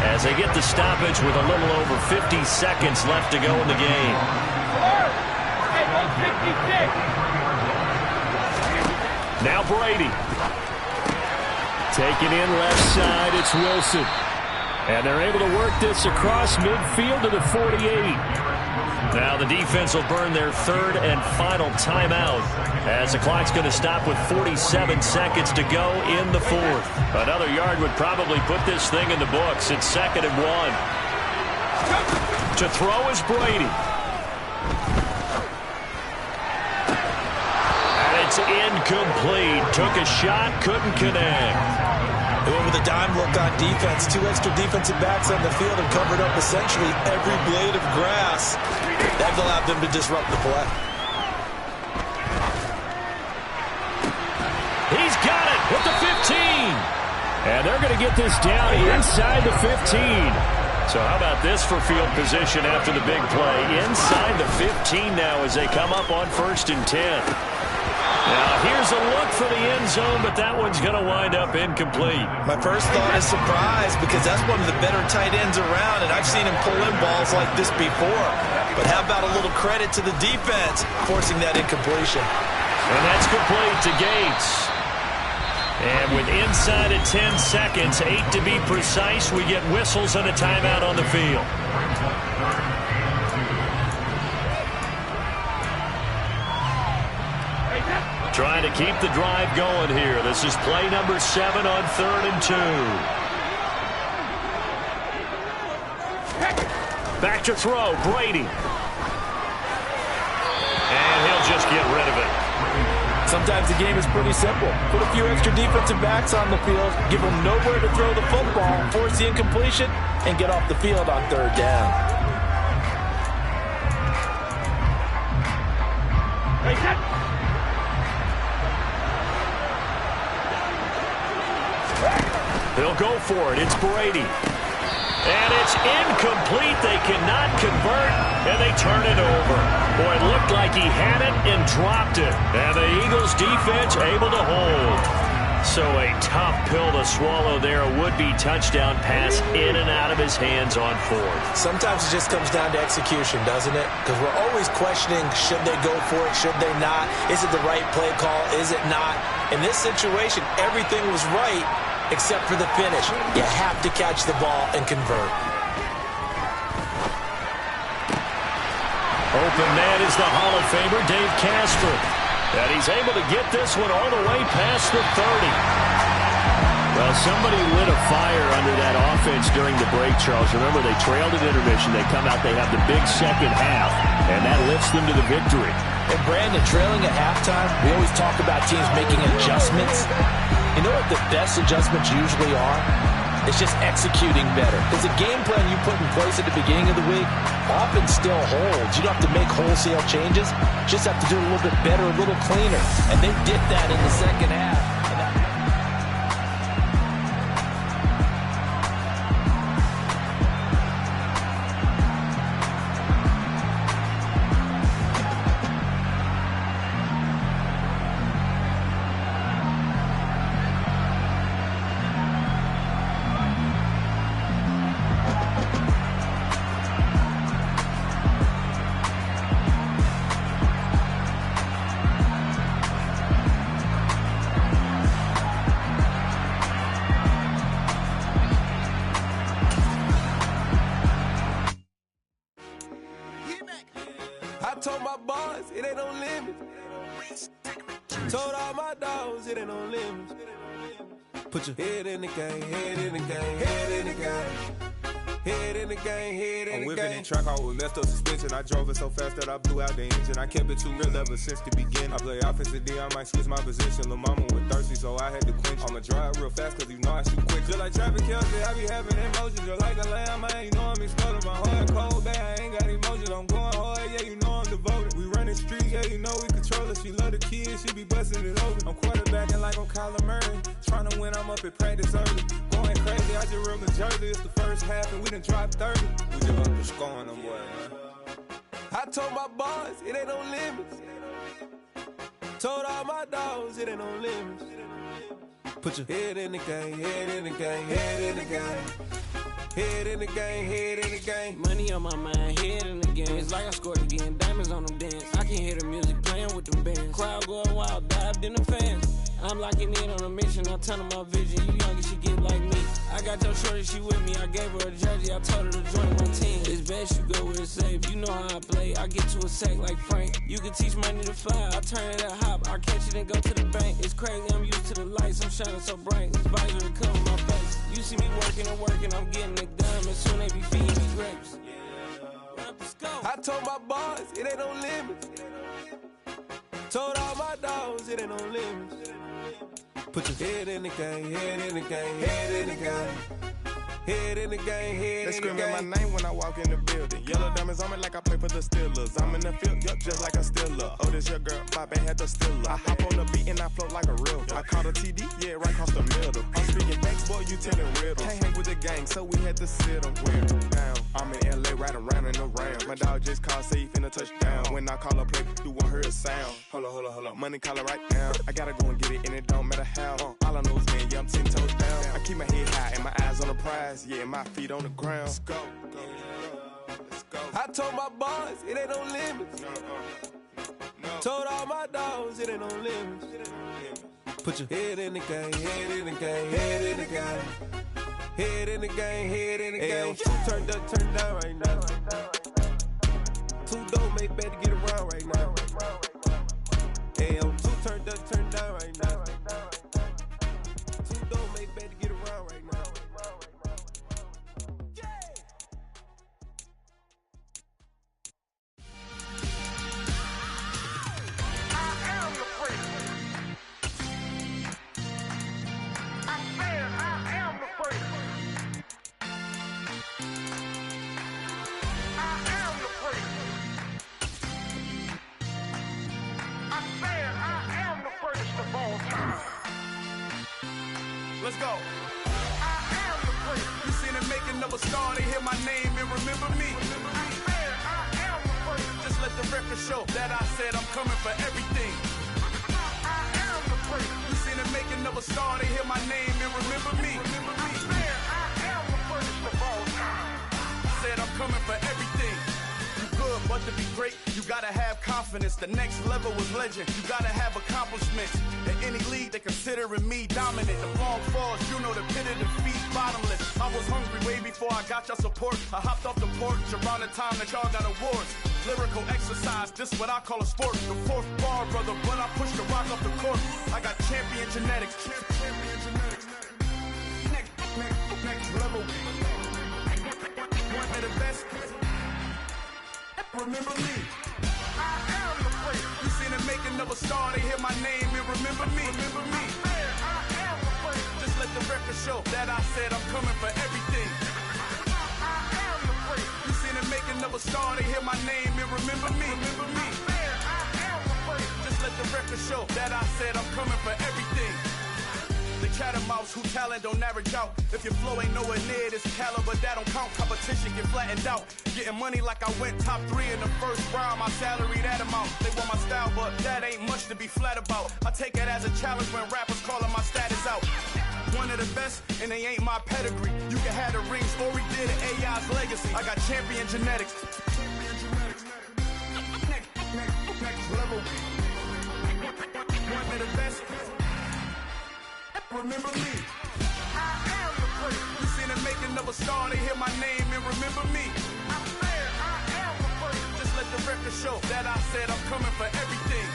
as they get the stoppage with a little over 50 seconds left to go in the game. Now Brady. Taking in left side, it's Wilson. And they're able to work this across midfield to the 48. Now the defense will burn their 3rd and final timeout as the clock's going to stop with 47 seconds to go in the 4th. Another yard would probably put this thing in the books. It's 2nd and 1. To throw is Brady. And it's incomplete. Took a shot, couldn't connect. They went with a dime look on defense. 2 extra defensive backs on the field and covered up essentially every blade of grass. That allowed them to disrupt the play. He's got it with the 15. And they're going to get this down inside the 15. So how about this for field position after the big play? Inside the 15 now as they come up on 1st and 10. Now, here's a look for the end zone, but that one's going to wind up incomplete. My first thought is surprise because that's one of the better tight ends around, and I've seen him pull in balls like this before. But how about a little credit to the defense forcing that incompletion? And that's complete to Gates. And with inside of 10 seconds, 8 to be precise, we get whistles and a timeout on the field. Trying to keep the drive going here. This is play number 7 on 3rd and 2. Back to throw, Brady. And he'll just get rid of it. Sometimes the game is pretty simple. Put a few extra defensive backs on the field, give them nowhere to throw the football, force the incompletion, and get off the field on 3rd down. They'll go for it. It's Brady. And it's incomplete. They cannot convert, and they turn it over. Boy, it looked like he had it and dropped it. And the Eagles defense able to hold. So a tough pill to swallow there. A would-be touchdown pass in and out of his hands on fourth. Sometimes it just comes down to execution, doesn't it? Because we're always questioning, should they go for it, should they not? Is it the right play call, is it not? In this situation, everything was right except for the finish. You have to catch the ball and convert. Open man is the Hall of Famer, Dave Casper. And he's able to get this one all the way past the 30. Well, somebody lit a fire under that offense during the break, Charles. Remember, they trailed at intermission. They come out, they have the big second half, and that lifts them to the victory. And Brandon, trailing at halftime, we always talk about teams making adjustments. You know what the best adjustments usually are? It's just executing better. Because the game plan you put in place at the beginning of the week often still holds. You don't have to make wholesale changes. You just have to do it a little bit better, a little cleaner. And they did that in the second half. I told my boys, it ain't no limits. Told all my dogs, it ain't no limits. Put your head in the game, head in the game, head in the game. Head in the game, head in the game. I'm whipping in track, I was left up suspension. I drove it so fast that I blew out the engine. I kept it too real ever since the beginning. I play offensive D, I might switch my position. Lil' mama was thirsty, so I had to quench. I'ma drive real fast, cause you know I shoot quick. Just like traffic Kelsey, I be having emotions. Just like a lamb, man, you know I'm exploding. My heart cold, bad, I ain't got emotions. I'm going hard, yeah, you know I'm devoted. We running streets, yeah, you know we control it. She love the kids, she be busting it open. I'm quarterbacking like I'm Kyler Murray. Trying to win, I'm up at practice early. Going crazy, I just real the jersey. It's the first half, and we done dropped 30. We just up to scoring them, boy, man. I told my boys, it ain't no limits. Told all my dogs, it ain't no limits. Put your head in the game, head in the game, head in the game. Head in the game, head in the game. Money on my mind, head in the game. It's like I scored again, diamonds on them dance. I can hear the music playing with them bands. Crowd going wild, dived in the fans. I'm locking in on a mission, I tell her my vision. You young and she get like me. I got your shorty, she with me. I gave her a jersey, I told her to join my team. It's best you go where it's safe. You know how I play. I get to a sack like Frank. You can teach money to fly. I turn it a hop. I catch it and go to the bank. It's crazy, I'm used to the lights. I'm shining so bright. This visor to cover my face. You see me working and working. I'm getting it done. And soon they be feeding me grapes. I told my boys, it ain't no limits. Told all my dogs, it ain't no limits. Put your head in the game, head in the game, head in the game. Head in the game, head they in the game. They screaming my name when I walk in the building. Yellow diamonds on me like I play for the Steelers. I'm in the field, yup, just like a Steeler. Oh, this your girl, Bobby had the Steeler. I hop on the beat and I float like a real. I caught a TD, yeah, right across the middle. I'm speaking facts, boy, you telling riddles. Can't hang with the gang, so we had to sit them wear down. I'm in LA, riding around in the round. My dog just called, say he finna touchdown. When I call a play, you won't hear a sound. Hold up, money caller right now. I gotta go and get it, and it don't matter how. All I know is, man, yeah, I'm 10 toes down. I keep my head high and my eyes on the prize. Yeah, my feet on the ground. Let's go. Let's go. I told my boys, it ain't no limits. No. Told all my dogs, it ain't no limits. Put your head in the game, head in the game, head in the game. Head in the game, head in the game. Turned up, turned down right now. Two dope make better get around right now. Two turned up, turned down right now. Two dope make better get around right now. I Let's go. You seen the making of a star, they hear my name and remember me. Just let the record show that I said I'm coming for everything. You seen the making of a star, they hear my name and remember me. Said I'm coming for everything. You good, but to be great, you gotta have confidence. The next level was legend. You gotta have accomplishments. In any league, they considering me dominant. The long falls, you know the pit of defeat, bottomless. I was hungry way before I got your support. I hopped off the porch around the time that y'all got awards. Lyrical exercise, this what I call a sport. The fourth bar, brother, when I push the rock off the court. I got champion genetics. Next level. One of the best. Remember me. You seen the making of a star, they hear my name and remember me. Just let the record show that I said I'm coming for everything. You seen the making of a star, they hear my name and remember me. Just let the record show that I said I'm coming for everything. The catamounts who talent don't average out. If your flow ain't nowhere near this caliber, that don't count. Competition get flattened out. Getting money like I went top 3 in the first round. My salary that amount. They want my style, but that ain't much to be flat about. I take it as a challenge when rappers calling my status out. One of the best, and they ain't my pedigree. You can have the rings, or we did it, AI's legacy. I got champion genetics. Next level. One of the best. Remember me. You seen the making of a star, they hear my name and remember me. Just let the record show that I said I'm coming for everything.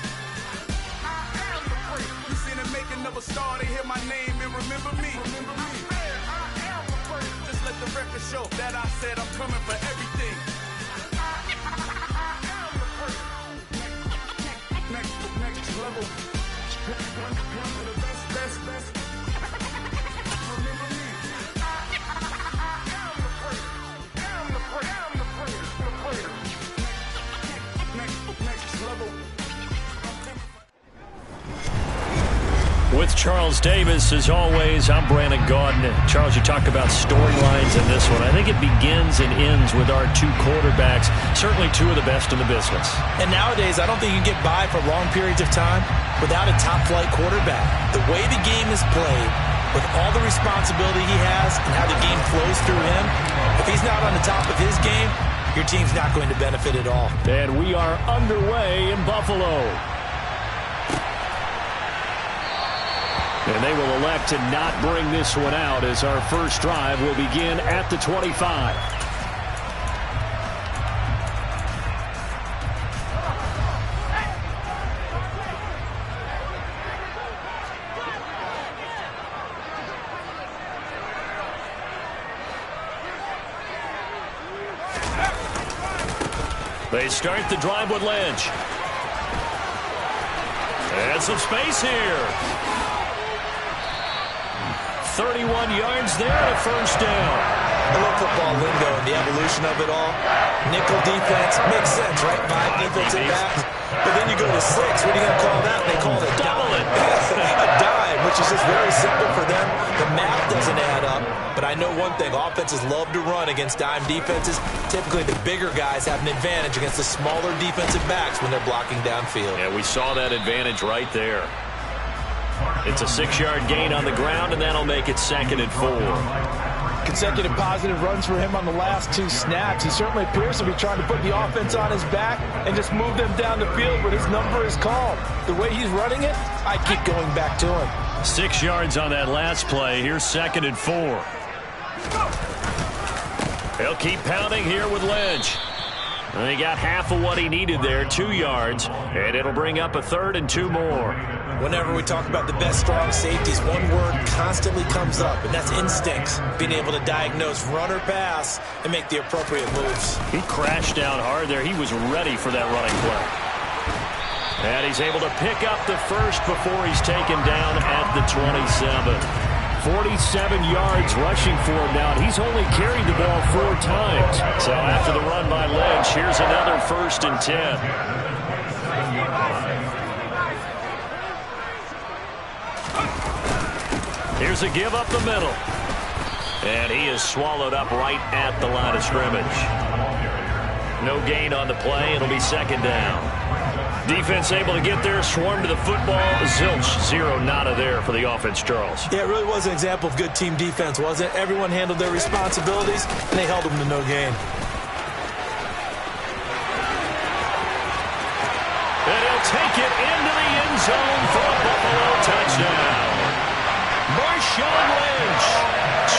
You seen the making of a star, they hear my name and remember me. Just let the record show that I said I'm coming for everything. Next level. One of the best. With Charles Davis, as always, I'm Brandon Gaudin. Charles, you talk about storylines in this one. I think it begins and ends with our two quarterbacks, certainly two of the best in the business. And nowadays, I don't think you can get by for long periods of time without a top-flight quarterback. The way the game is played, with all the responsibility he has and how the game flows through him, if he's not on the top of his game, your team's not going to benefit at all. And we are underway in Buffalo. And they will elect to not bring this one out as our first drive will begin at the 25. They start the drive with Lynch. And some space here. 31 yards there, a first down. I love football lingo and the evolution of it all. Nickel defense makes sense, right? 5 defensive backs. But then you go to 6. What are you going to call that? They call it a dime. A dime, which is just very simple for them. The math doesn't add up. But I know one thing. Offenses love to run against dime defenses. Typically, the bigger guys have an advantage against the smaller defensive backs when they're blocking downfield. Yeah, we saw that advantage right there. It's a 6-yard gain on the ground, and that'll make it 2nd and 4. Consecutive positive runs for him on the last 2 snaps. He certainly appears to be trying to put the offense on his back and just move them down the field, but his number is called. The way he's running it, I keep going back to him. 6 yards on that last play. Here's 2nd and 4. He'll keep pounding here with Lynch. And he got half of what he needed there, 2 yards, and it'll bring up a 3rd and 2 more. Whenever we talk about the best strong safeties, one word constantly comes up, and that's instincts. Being able to diagnose run or pass and make the appropriate moves. He crashed down hard there. He was ready for that running play. And he's able to pick up the first before he's taken down at the 27. 47 yards rushing for him now, and he's only carried the ball 4 times. So after the run by Lynch, here's another 1st and 10. Here's a give up the middle. And he is swallowed up right at the line of scrimmage. No gain on the play. It'll be second down. Defense able to get there, swarm to the football. Zilch, zero, nada there for the offense, Charles. Yeah, it really was an example of good team defense, wasn't it? Everyone handled their responsibilities, and they held them to no gain. And he'll take it into the end zone for a Buffalo touchdown. Marshawn Lynch,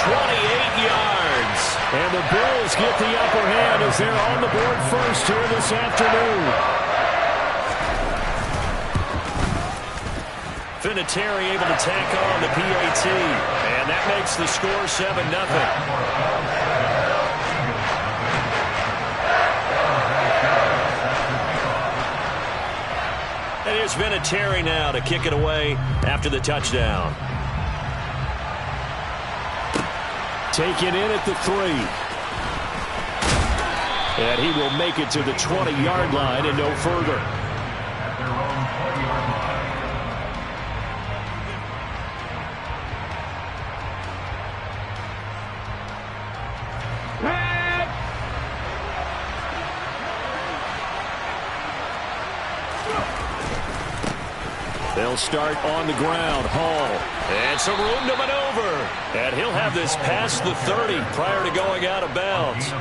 28 yards. And the Bills get the upper hand as they're on the board first here this afternoon. Vinatieri able to tack on the PAT. And that makes the score 7-0. And here's Vinatieri now to kick it away after the touchdown. Taken in at the 3. And he will make it to the 20-yard line and no further. They'll start on the ground. Hall. And some room to maneuver. And he'll have this past the 30 prior to going out of bounds.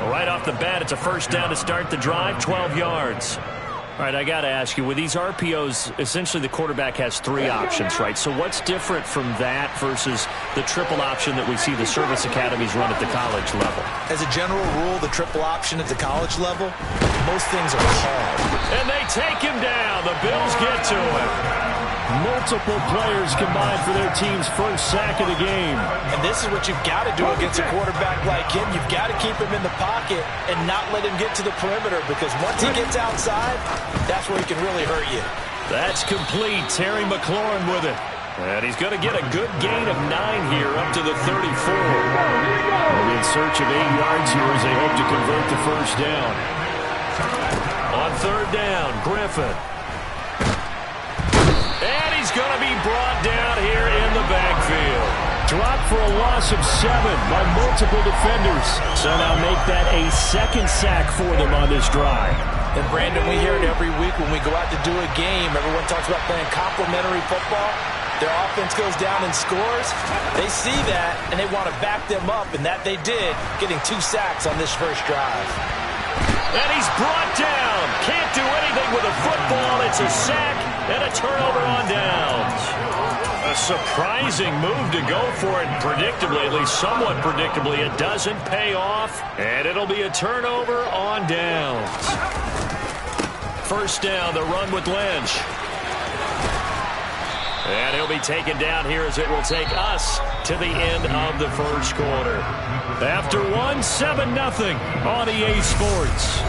Right off the bat, it's a first down to start the drive, 12 yards. All right, I got to ask you, with these RPOs, essentially the quarterback has 3 options, right? So what's different from that versus the triple option that we see the service academies run at the college level? As a general rule, the triple option at the college level, most things are called. And they take him down. The Bills get to him. Multiple players combined for their team's first sack of the game. And this is what you've got to do against a quarterback like him. You've got to keep him in the pocket and not let him get to the perimeter, because once he gets outside, that's where he can really hurt you. That's complete. Terry McLaurin with it. And he's going to get a good gain of 9 here up to the 34. And in search of 8 yards here as they hope to convert the first down. On third down, Griffin. And he's going to be brought down here in the backfield. Dropped for a loss of 7 by multiple defenders. So now make that a second sack for them on this drive. And Brandon, we hear it every week when we go out to do a game. Everyone talks about playing complementary football. Their offense goes down and scores. They see that, and they want to back them up, and that they did, getting 2 sacks on this first drive. And he's brought down. Can't do anything with a football. It's a sack and a turnover on downs. A surprising move to go for it predictably, at least somewhat predictably. It doesn't pay off, and it'll be a turnover on downs. First down, the run with Lynch. And he'll be taken down here as it will take us to the end of the first quarter. After 7-0 on EA Sports.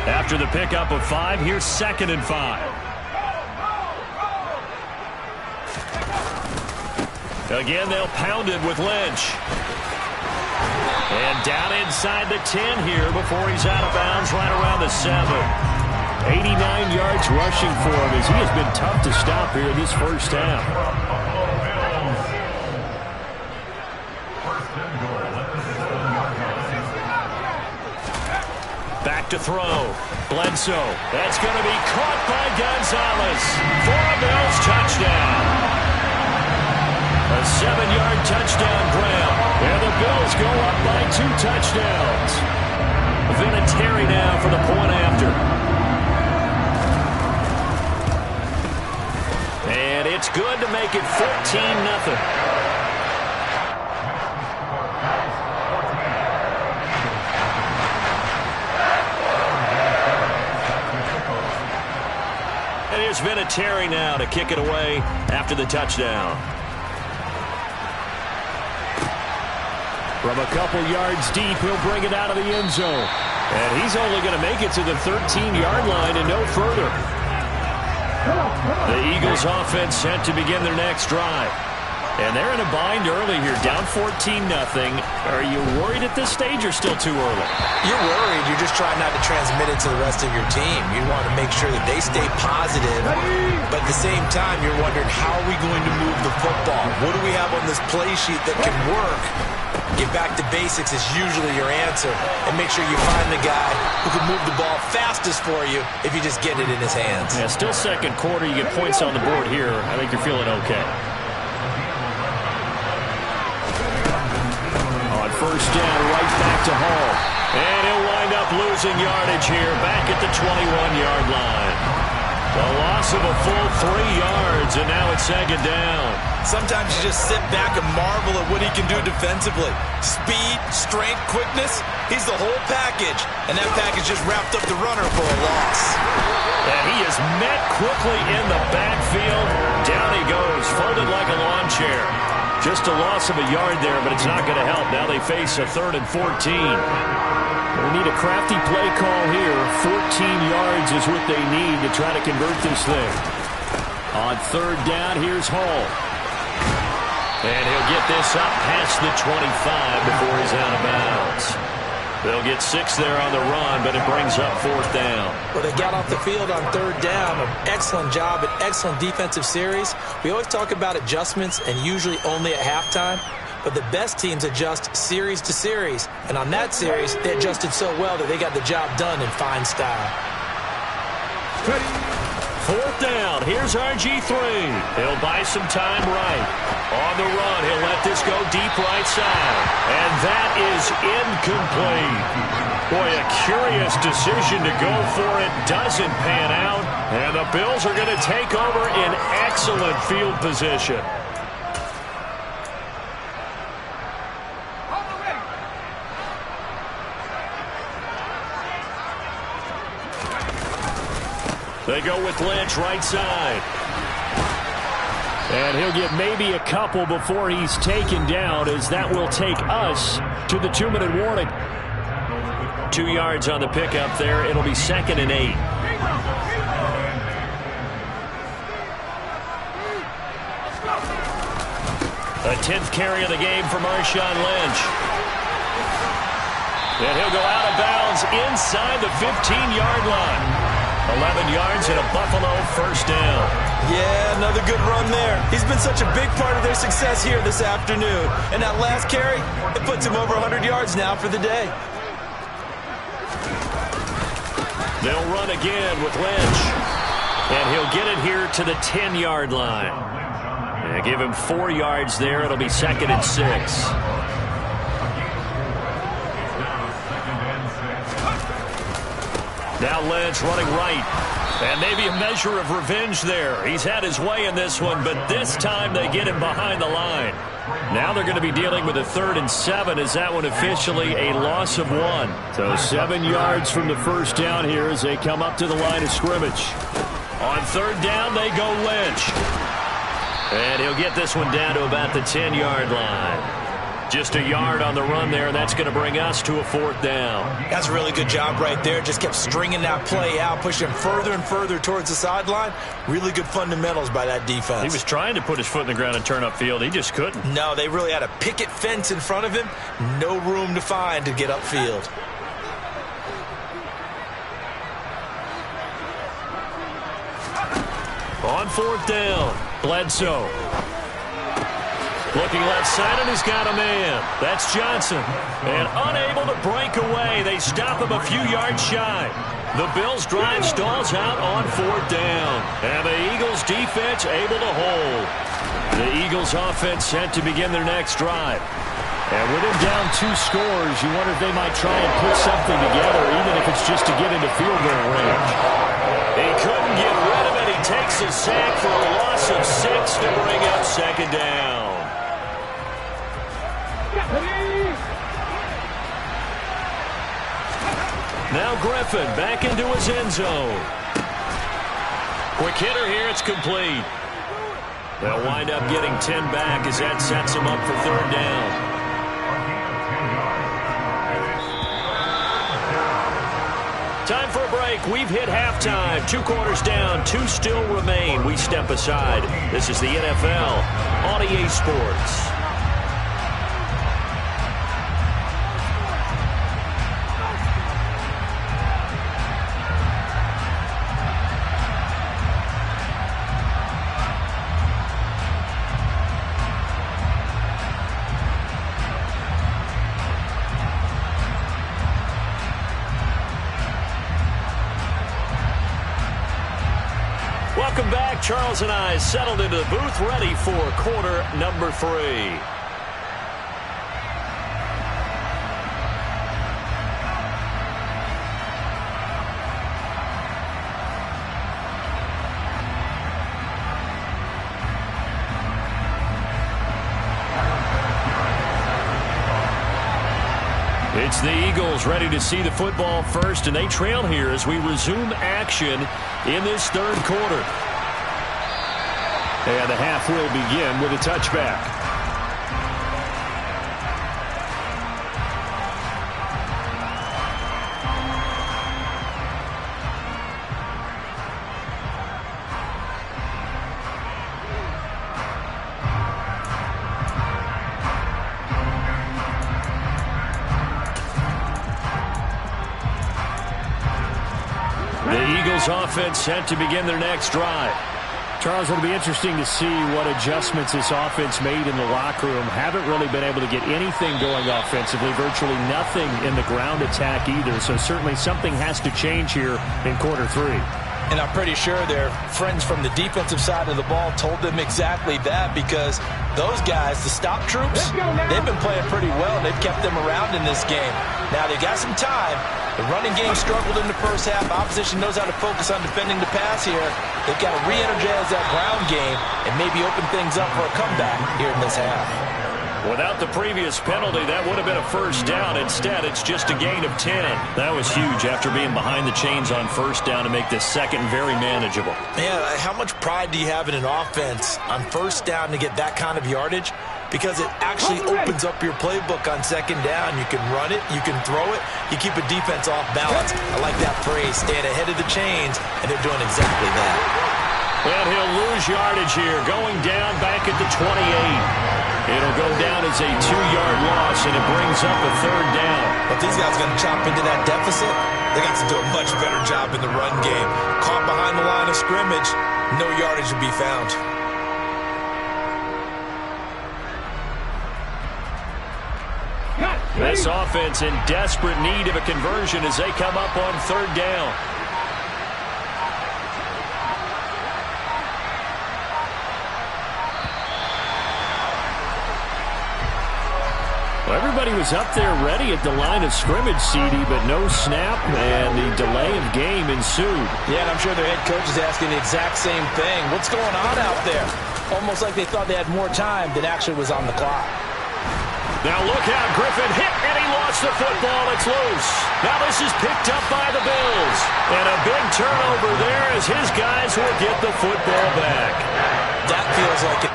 After the pickup of 5, here's 2nd and 5. Again, they'll pound it with Lynch. And down inside the 10 here before he's out of bounds right around the 7. 89 yards rushing for him as he has been tough to stop here in this first half. Back to throw. Bledsoe. That's going to be caught by Gonzalez for a Bills touchdown. A 7-yard touchdown grab. And the Bills go up by 2 touchdowns. Vinatieri now for the point after. And it's good to make it 14-0. And here's Vinatieri now to kick it away after the touchdown. From a couple yards deep, he'll bring it out of the end zone. And he's only going to make it to the 13-yard line and no further. The Eagles offense set to begin their next drive. And they're in a bind early here, down 14-0. Are you worried at this stage or still too early? You're worried. You're just trying not to transmit it to the rest of your team. You want to make sure that they stay positive, but at the same time, you're wondering, how are we going to move the football? What do we have on this play sheet that can work? Get back to basics is usually your answer, and make sure you find the guy who can move the ball fastest for you if you just get it in his hands. Yeah, still second quarter. You get points on the board here. I think you're feeling okay. On first down, right back to Hall. And he'll wind up losing yardage here, back at the 21-yard line. The loss of a full 3 yards, and now it's second down. Sometimes you just sit back and marvel at what he can do defensively. Speed, strength, quickness, he's the whole package. And that package just wrapped up the runner for a loss. And he is met quickly in the backfield. Down he goes, folded like a lawn chair. Just a loss of a yard there, but it's not going to help. Now they face a 3rd and 14. We need a crafty play call here. 14 yards is what they need to try to convert this thing. On third down, here's Hall. And he'll get this up past the 25 before he's out of bounds. They'll get 6 there on the run, but it brings up 4th down. Well, they got off the field on third down. An excellent job, an excellent defensive series. We always talk about adjustments, and usually only at halftime. But the best teams adjust series to series. And on that series, they adjusted so well that they got the job done in fine style. 4th down. Here's RG3. He'll buy some time right. On the run, he'll let this go deep right side. And that is incomplete. Boy, a curious decision to go for it. Doesn't pan out. And the Bills are going to take over in excellent field position. They go with Lynch right side. And he'll get maybe a couple before he's taken down, as that will take us to the 2-minute warning. 2 yards on the pickup there. It'll be 2nd and 8. A 10th carry of the game for Marshawn Lynch. And he'll go out of bounds inside the 15-yard line. 11 yards and a Buffalo first down. Yeah, another good run there. He's been such a big part of their success here this afternoon. And that last carry, it puts him over 100 yards now for the day. They'll run again with Lynch. And he'll get it here to the 10-yard line. And give him 4 yards there. It'll be 2nd and 6. Now Lynch running right. And maybe a measure of revenge there. He's had his way in this one, but this time they get him behind the line. Now they're going to be dealing with a 3rd and 7. Is that one officially a loss of 1? So 7 yards from the first down here as they come up to the line of scrimmage. On 3rd down, they go Lynch. And he'll get this one down to about the 10-yard line. Just a yard on the run there, and that's going to bring us to a 4th down. That's a really good job right there. Just kept stringing that play out, pushing him further and further towards the sideline. Really good fundamentals by that defense. He was trying to put his foot in the ground and turn upfield. He just couldn't. No, they really had a picket fence in front of him. No room to find to get upfield. On 4th down, Bledsoe. Looking left side, and he's got a man. That's Johnson. And unable to break away. They stop him a few yards shy. The Bills' drive stalls out on 4th down. And the Eagles' defense able to hold. The Eagles' offense set to begin their next drive. And with him down 2 scores, you wonder if they might try and put something together, even if it's just to get into field goal range. He couldn't get rid of it. He takes a sack for a loss of 6 to bring up 2nd down. Now Griffin back into his end zone. Quick hitter here, it's complete. They'll wind up getting 10 back as that sets them up for 3rd down. Time for a break. We've hit halftime. 2 quarters down. 2 still remain. We step aside. This is the NFL on EA Sports. Welcome back. Charles and I settled into the booth, ready for quarter number 3. It's the Eagles ready to see the football first, and they trail here as we resume action in this third quarter. And the half will begin with a touchback. Offense set to begin their next drive. Charles, it'll be interesting to see what adjustments this offense made in the locker room. Haven't really been able to get anything going offensively, virtually nothing in the ground attack either. So certainly something has to change here in quarter 3. And I'm pretty sure their friends from the defensive side of the ball told them exactly that, because those guys, the stop troops, they've been playing pretty well, and they've kept them around in this game. Now, they got some time. The running game struggled in the first half. Opposition knows how to focus on defending the pass here. They've got to re-energize that ground game and maybe open things up for a comeback here in this half. Without the previous penalty, that would have been a first down. Instead, it's just a gain of 10. That was huge after being behind the chains on first down to make this second very manageable. Yeah, how much pride do you have in an offense on first down to get that kind of yardage? Because it actually opens up your playbook on second down. You can run it, you can throw it, you keep a defense off balance. I like that phrase, staying ahead of the chains, and they're doing exactly that. And he'll lose yardage here, going down back at the 28. It'll go down as a 2-yard loss, and it brings up a third down. But these guys are going to chop into that deficit. They got to do a much better job in the run game. Caught behind the line of scrimmage, no yardage to be found. This offense in desperate need of a conversion as they come up on third down. Well, everybody was up there ready at the line of scrimmage, CD, but no snap, and the delay of game ensued. Yeah, and I'm sure their head coach is asking the exact same thing. What's going on out there? Almost like they thought they had more time than actually was on the clock. Now look out, Griffin hit, and he lost the football. It's loose. Now this is picked up by the Bills. And a big turnover there as his guys will get the football back. That feels like it.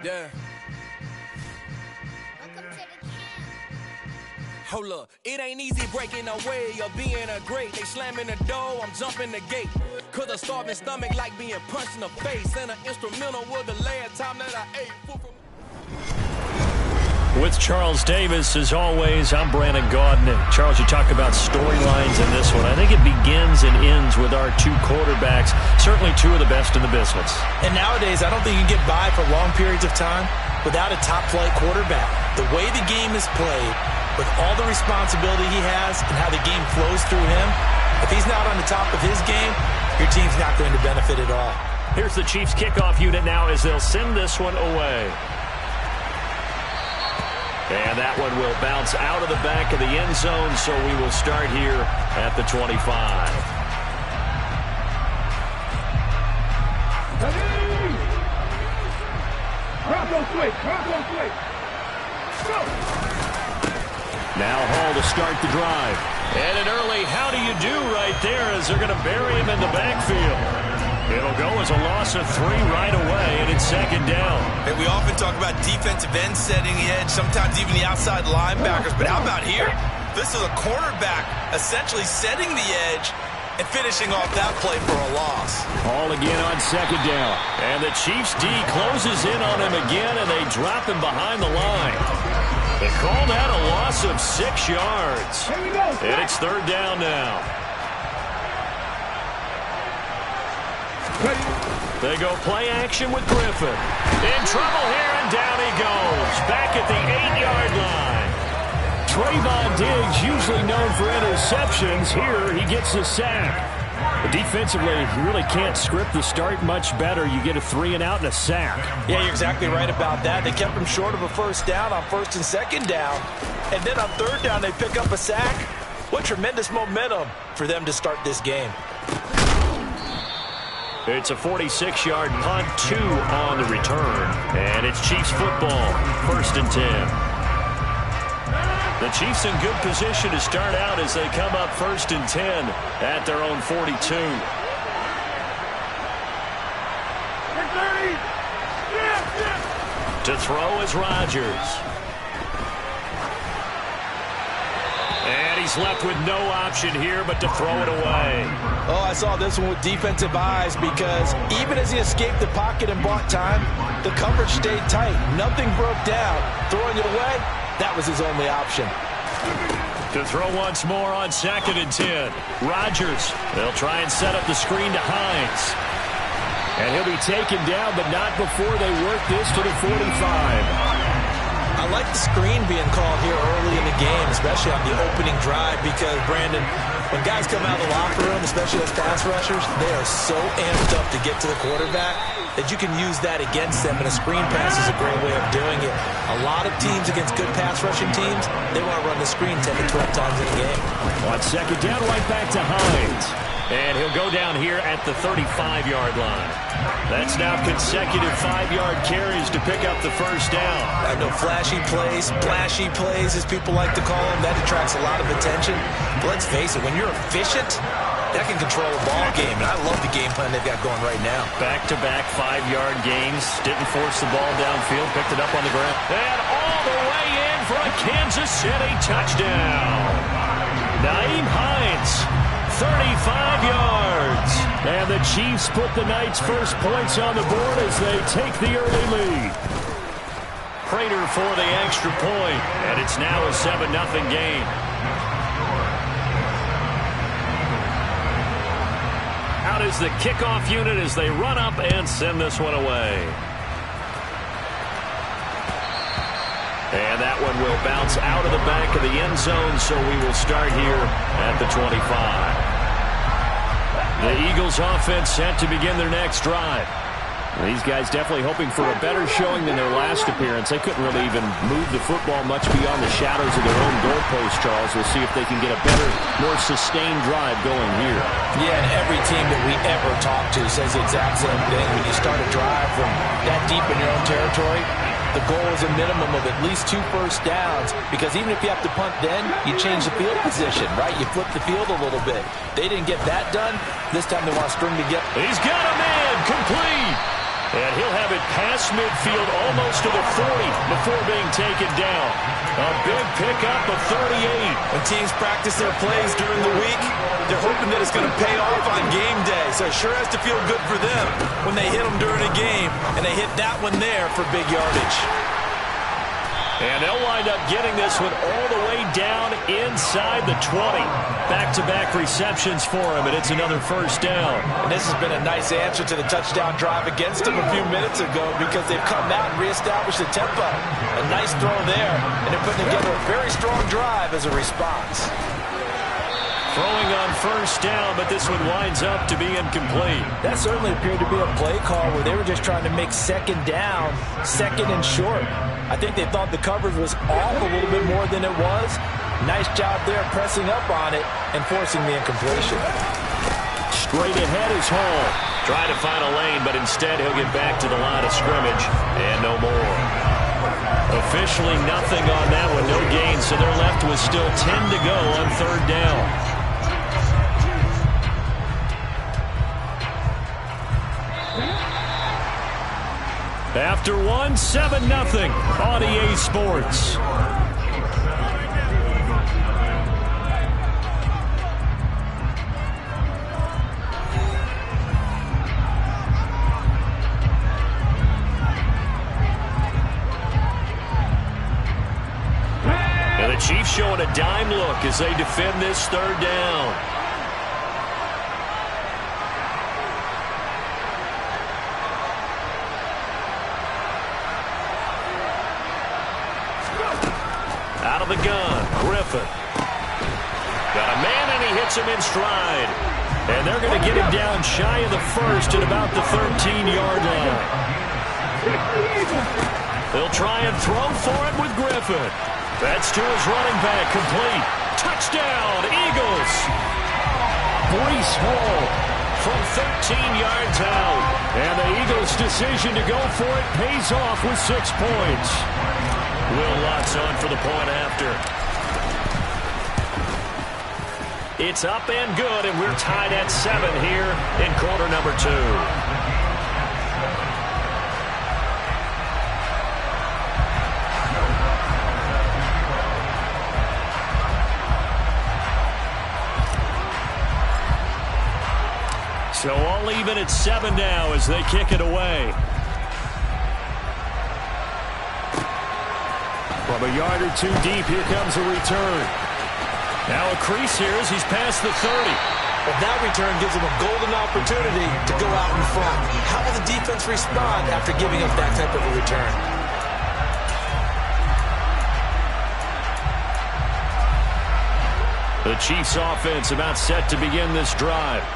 Yeah. Hold up, it ain't easy breaking away or being a great. They slamming the door, I'm jumping the gate. Cause a starving stomach like being punched in the face. And an instrumental was the last time that I ate. With Charles Davis, as always, I'm Brandon Gaudin. Charles, you talk about storylines in this one. I think it begins and ends with our 2 quarterbacks, certainly 2 of the best in the business. And nowadays, I don't think you can get by for long periods of time without a top-flight quarterback. The way the game is played, with all the responsibility he has and how the game flows through him, if he's not on the top of his game, your team's not going to benefit at all. Here's the Chiefs kickoff unit now as they'll send this one away. And that one will bounce out of the back of the end zone, so we will start here at the 25. Now Hall to start the drive. And an early how do you do right there as they're going to bury him in the backfield. It'll go as a loss loss of 3 right away, and it's second down. Hey, we often talk about defensive ends setting the edge, sometimes even the outside linebackers. But how about here? This is a cornerback essentially setting the edge and finishing off that play for a loss. Ball again on second down. And the Chiefs D closes in on him again, and they drop him behind the line. They call that a loss of 6 yards. And it's third down now. They go play action with Griffin. In trouble here, and down he goes. Back at the 8-yard line. Trayvon Diggs, usually known for interceptions. Here, he gets the sack. But defensively, you really can't script the start much better. You get a 3 and out and a sack. Yeah, you're exactly right about that. They kept him short of a first down on first and second down. And then on third down, they pick up a sack. What tremendous momentum for them to start this game. It's a 46-yard punt, 2 on the return. And it's Chiefs football, first and 10. The Chiefs in good position to start out as they come up first and 10 at their own 42. To throw is Rodgers. And he's left with no option here but to throw it away. Oh, I saw this one with defensive eyes because even as he escaped the pocket and bought time, the coverage stayed tight. Nothing broke down. Throwing it away, that was his only option. To throw once more on second and 10. Rodgers, they'll try and set up the screen to Hines. And he'll be taken down, but not before they work this to the 45. I like the screen being called here early in the game, especially on the opening drive, because, Brandon, when guys come out of the locker room, especially as pass rushers, they are so amped up to get to the quarterback that you can use that against them, and a screen pass is a great way of doing it. A lot of teams against good pass rushing teams, they want to run the screen 10 to 12 times in a game. On second down, right back to Hines. And he'll go down here at the 35-yard line. That's now consecutive 5-yard carries to pick up the first down. I know flashy plays, splashy plays, as people like to call them, that attracts a lot of attention. But let's face it, when you're efficient, that can control a ball game. And I love the game plan they've got going right now. Back-to-back 5-yard gains. Didn't force the ball downfield. Picked it up on the ground. And all the way in for a Kansas City touchdown. Nyheim Hines, 35 yards. And the Chiefs put the Knights' first points on the board as they take the early lead. Prater for the extra point. And it's now a 7-0 game. Out is the kickoff unit as they run up and send this one away. And that one will bounce out of the back of the end zone, so we will start here at the 25. The Eagles offense set to begin their next drive. These guys definitely hoping for a better showing than their last appearance. They couldn't really even move the football much beyond the shadows of their own goalpost, Charles. We'll see if they can get a better, more sustained drive going here. Yeah, and every team that we ever talk to says the exact same thing. When you start a drive from that deep in your own territory, the goal is a minimum of at least 2 first downs, because even if you have to punt then, you change the field position, right? You flip the field a little bit. They didn't get that done. This time they want to string together. He's got a man complete. And he'll have it past midfield almost to the 40 before being taken down. A big pickup of 38. When teams practice their plays during the week, they're hoping that it's going to pay off on game day. So it sure has to feel good for them when they hit them during a game, and they hit that one there for big yardage. And they'll wind up getting this one all the way down inside the 20. Back-to-back receptions for him, and it's another first down. And this has been a nice answer to the touchdown drive against them a few minutes ago, because they've come out and reestablished the tempo. A nice throw there, and they're putting together a very strong drive as a response. Throwing on first down, but this one winds up to be incomplete. That certainly appeared to be a play call where they were just trying to make second down, second and short. I think they thought the coverage was off a little bit more than it was. Nice job there pressing up on it and forcing the incompletion. Straight ahead is Hall. Trying to find a lane, but instead he'll get back to the line of scrimmage. And no more. Officially nothing on that one. No gain, so they're left with still 10 to go on third down. After one, 7-0 on EA Sports. And the Chiefs showing a dime look as they defend this third down. Out of the gun, Griffin. Got a man, and he hits him in stride. And they're going to get him down shy of the first at about the 13-yard line. They'll try and throw for it with Griffin. That's to his running back, complete. Touchdown, Eagles. Breece Hall from 13 yards out. And the Eagles' decision to go for it pays off with 6 points. Will Lutz on for the point after. It's up and good, and we're tied at 7 here in quarter number 2. So all even at 7 now as they kick it away. From a yard or two deep, here comes a return. Now a crease here as he's past the 30. Well, that return gives him a golden opportunity to go out in front. How will the defense respond after giving up that type of a return? The Chiefs offense about set to begin this drive.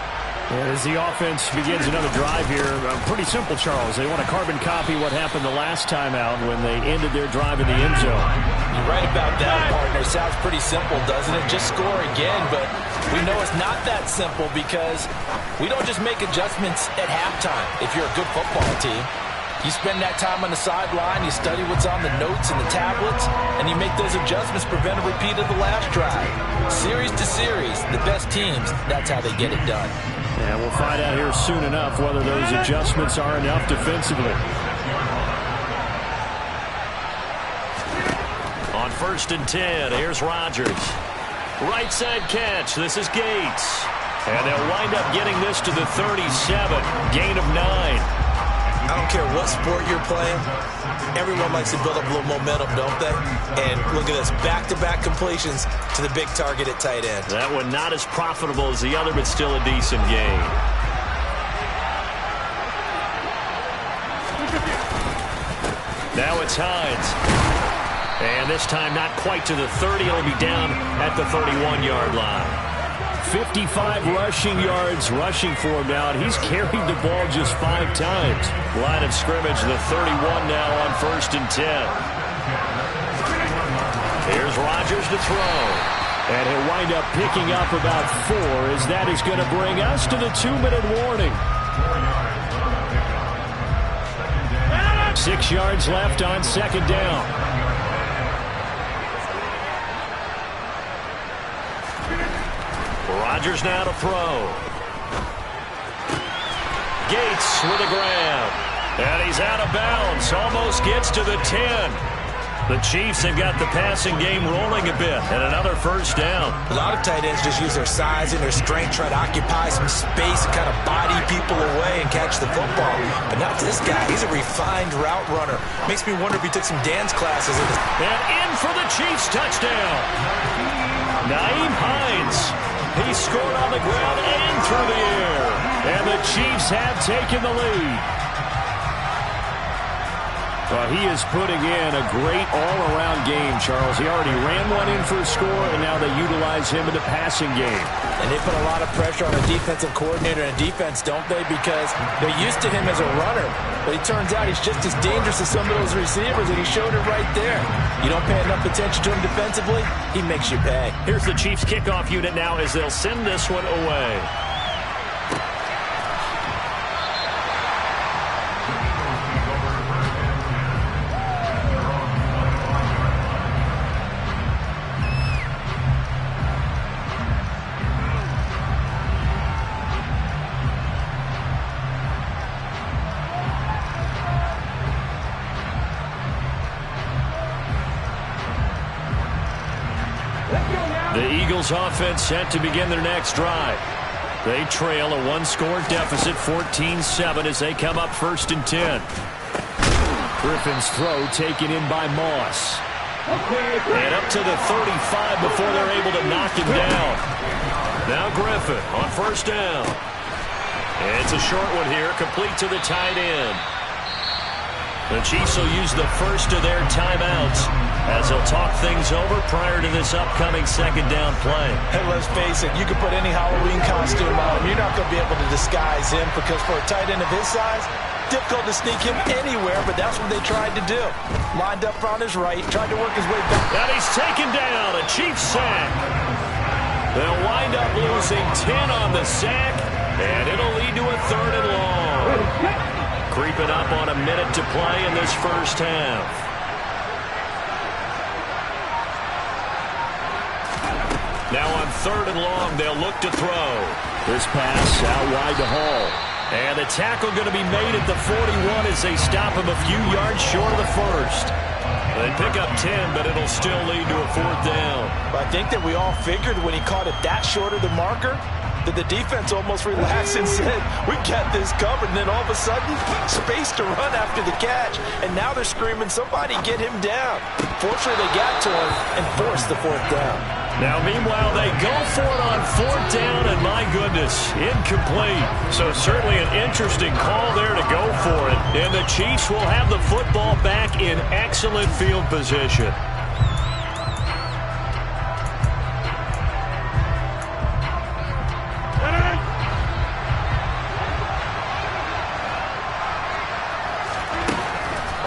As the offense begins another drive here, pretty simple, Charles. They want to carbon copy what happened the last time out when they ended their drive in the end zone. You're right about that, partner. Sounds pretty simple, doesn't it? Just score again, but we know it's not that simple because we don't just make adjustments at halftime if you're a good football team. You spend that time on the sideline, you study what's on the notes and the tablets, and you make those adjustments, prevent a repeat of the last drive. Series to series, the best teams, that's how they get it done. Yeah, we'll find out here soon enough whether those adjustments are enough defensively. On 1st and 10, here's Rodgers. Right side catch, this is Gates. And they'll wind up getting this to the 37, gain of 9. I don't care what sport you're playing. Everyone likes to build up a little momentum, don't they? And look at this, back-to-back completions to the big target at tight end. That one not as profitable as the other, but still a decent gain. Now it's Hines. And this time not quite to the 30. It'll be down at the 31-yard line. 55 rushing yards rushing for him now, and he's carried the ball just 5 times. Line of scrimmage, the 31 now on 1st and 10. Here's Rodgers to throw. And he'll wind up picking up about 4 as that is going to bring us to the 2-minute warning. 6 yards left on 2nd down. Rodgers now to throw. Gates with a grab. And he's out of bounds. Almost gets to the 10. The Chiefs have got the passing game rolling a bit. And another 1st down. A lot of tight ends just use their size and their strength, try to occupy some space and kind of body people away and catch the football. But not this guy. He's a refined route runner. Makes me wonder if he took some dance classes. And in for the Chiefs touchdown. Nyheim Hines. He scored on the ground and through the air. And the Chiefs have taken the lead. Well, he is putting in a great all-around game, Charles. He already ran one in for a score, and now they utilize him in the passing game. And they put a lot of pressure on a defensive coordinator and defense, don't they? Because they're used to him as a runner. But it turns out he's just as dangerous as some of those receivers, and he showed it right there. You don't pay enough attention to him defensively, he makes you pay. Here's the Chiefs kickoff unit now as they'll send this one away. Eagles offense set to begin their next drive. They trail a one-score deficit, 14-7, as they come up 1st and 10. Griffin's throw taken in by Moss. And up to the 35 before they're able to knock him down. Now Griffin on 1st down. It's a short one here, complete to the tight end. The Chiefs will use the first of their timeouts as they'll talk things over prior to this upcoming 2nd down play. Hey, let's face it, you can put any Halloween costume on him. You're not going to be able to disguise him because for a tight end of his size, difficult to sneak him anywhere, but that's what they tried to do. Lined up on his right, tried to work his way back. And he's taken down, a Chiefs sack. They'll wind up losing 10 on the sack, and it'll lead to a 3rd and long. Creeping up on a minute to play in this first half. Now on 3rd and long, they'll look to throw. This pass out wide to Hall. And the tackle going to be made at the 41 as they stop him a few yards short of the first. They pick up 10, but it'll still lead to a 4th down. I think that we all figured when he caught it that short of the marker, that the defense almost relaxed and said, we got this covered. And then all of a sudden, space to run after the catch. And now they're screaming, somebody get him down. Fortunately, they got to him and forced the 4th down. Now, meanwhile, they go for it on 4th down, and my goodness, incomplete. So certainly an interesting call there to go for it. And the Chiefs will have the football back in excellent field position.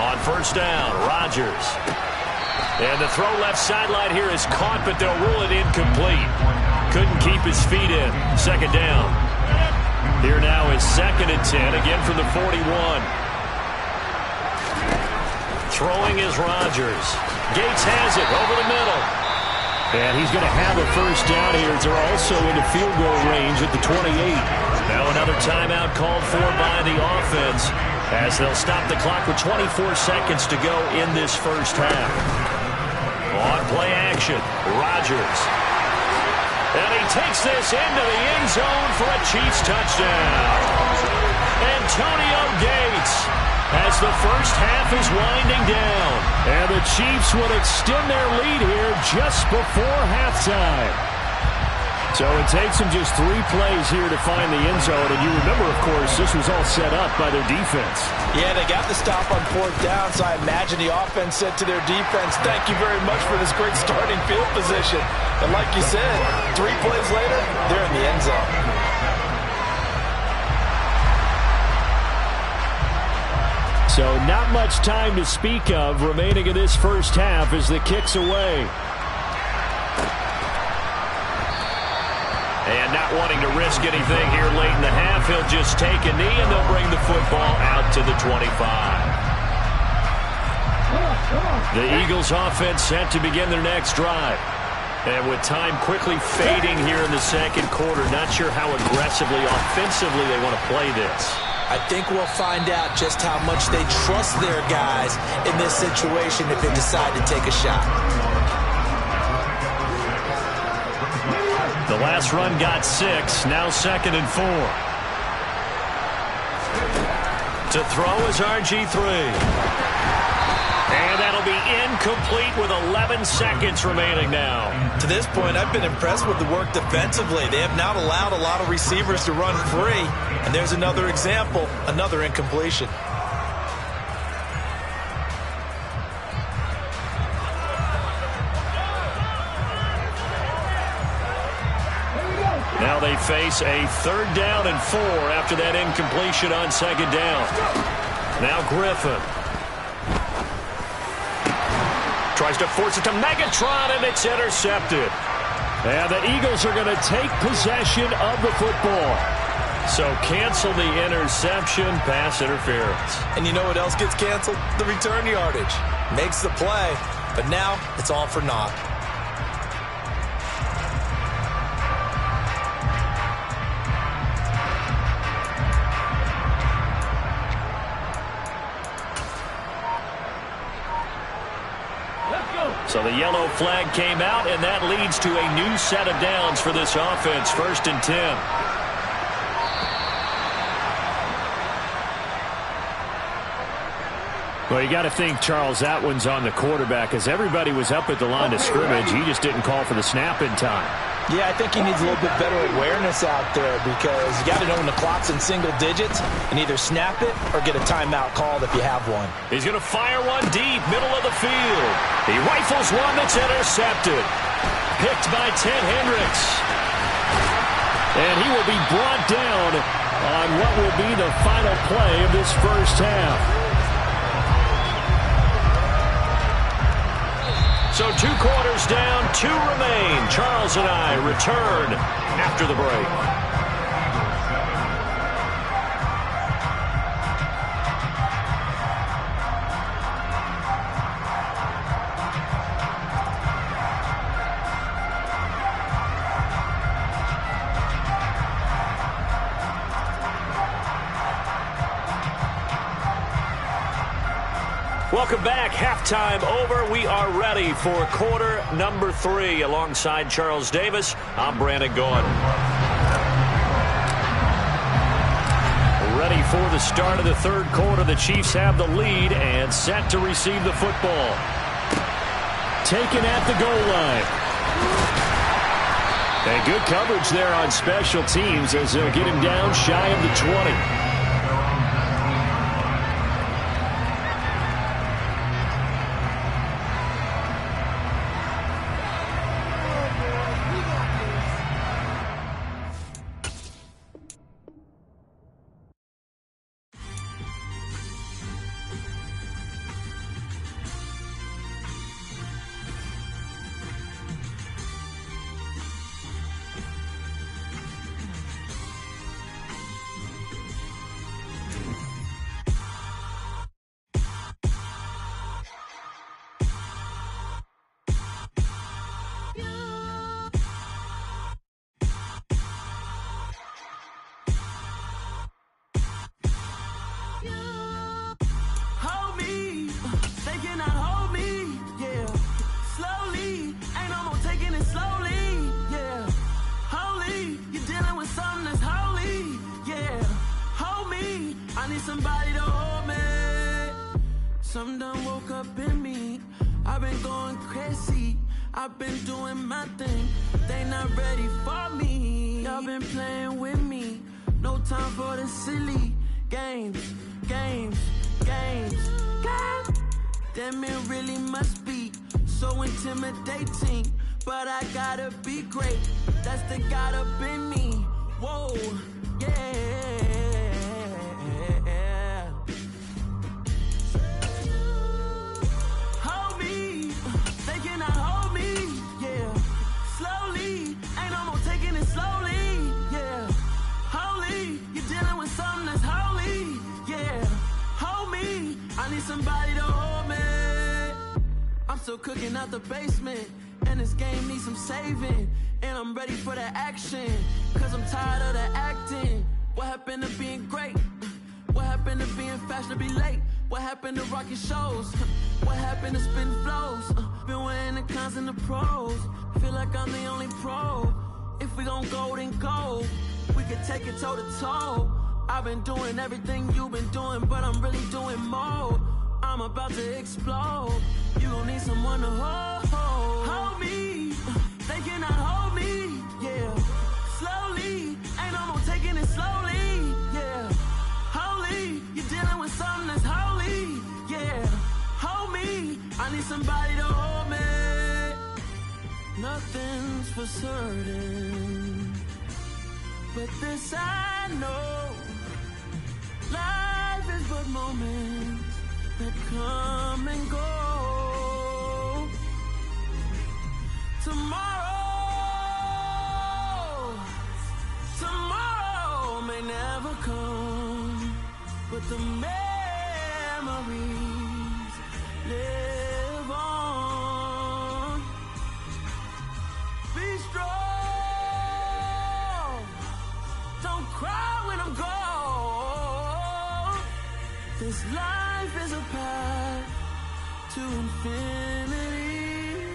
On 1st down, Rodgers. And the throw left sideline here is caught, but they'll rule it incomplete. Couldn't keep his feet in. 2nd down. Here now is 2nd and 10, again from the 41. Throwing is Rodgers. Gates has it over the middle. And he's going to have a 1st down here as they're also into field goal range at the 28. Now another timeout called for by the offense as they'll stop the clock with 24 seconds to go in this first half. On play action, Rodgers. And he takes this into the end zone for a Chiefs touchdown. Antonio Gates as the first half is winding down. And the Chiefs will extend their lead here just before halftime. So it takes them just 3 plays here to find the end zone. And you remember, of course, this was all set up by their defense. Yeah, they got the stop on 4th down, so I imagine the offense said to their defense, thank you very much for this great starting field position. And like you said, 3 plays later, they're in the end zone. So not much time to speak of remaining in this first half as the kick's away. And not wanting to risk anything here late in the half, he'll just take a knee and they'll bring the football out to the 25. The Eagles offense set to begin their next drive. And with time quickly fading here in the 2nd quarter, not sure how aggressively, offensively they want to play this. I think we'll find out just how much they trust their guys in this situation if they decide to take a shot. The last run got 6, now 2nd and 4. To throw is RG3. And that'll be incomplete with 11 seconds remaining now. To this point, I've been impressed with the work defensively. They have not allowed a lot of receivers to run free. And there's another example, another incompletion. Now they face a 3rd down and 4 after that incompletion on 2nd down. Now Griffin. Tries to force it to Megatron, and it's intercepted. And the Eagles are going to take possession of the football. So cancel the interception, pass interference. And you know what else gets canceled? The return yardage. Makes the play, but now it's all for naught. So the yellow flag came out, and that leads to a new set of downs for this offense. 1st and 10. Well, you got to think, Charles, that one's on the quarterback, as everybody was up at the line of scrimmage. He just didn't call for the snap in time. Yeah, I think he needs a little bit better awareness out there, because you got to know when the clock's in single digits and either snap it or get a timeout called if you have one. He's going to fire one deep, middle of the field. He rifles one that's intercepted. Picked by Ted Hendricks. And he will be brought down on what will be the final play of this first half. So 2 quarters down, 2 remain. Charles and I return after the break. Welcome back. Halftime over. We are ready for quarter number 3. Alongside Charles Davis, I'm Brandon Gaughan. Ready for the start of the 3rd quarter. The Chiefs have the lead and set to receive the football. Taken at the goal line. And good coverage there on special teams as they'll get him down shy of the 20. Something done woke up in me. I've been going crazy. I've been doing my thing. They not ready for me. Y'all been playing with me. No time for the silly games. Damn, it really must be so intimidating. But I gotta be great. That's the God up in me. Whoa, yeah. Somebody to hold me. I'm still cooking out the basement, and this game needs some saving. And I'm ready for the action, cause I'm tired of the acting. What happened to being great? What happened to being fashionably late? What happened to rocking shows? What happened to spitting flows? Been weighing the cons and the pros. Feel like I'm the only pro. If we gon' go, then go. We could take it toe to toe. I've been doing everything you've been doing, but I'm really doing more. I'm about to explode. You gon' need someone to hold me. They cannot hold me, yeah. Slowly, ain't no more taking it slowly, yeah. Holy, you're dealing with something that's holy, yeah. Hold me, I need somebody to hold me. Nothing's for certain, but this I know. Life is but moments that come and go. Tomorrow may never come, but the memories live on. Be strong, don't cry when I'm gone. This life is a path to infinity.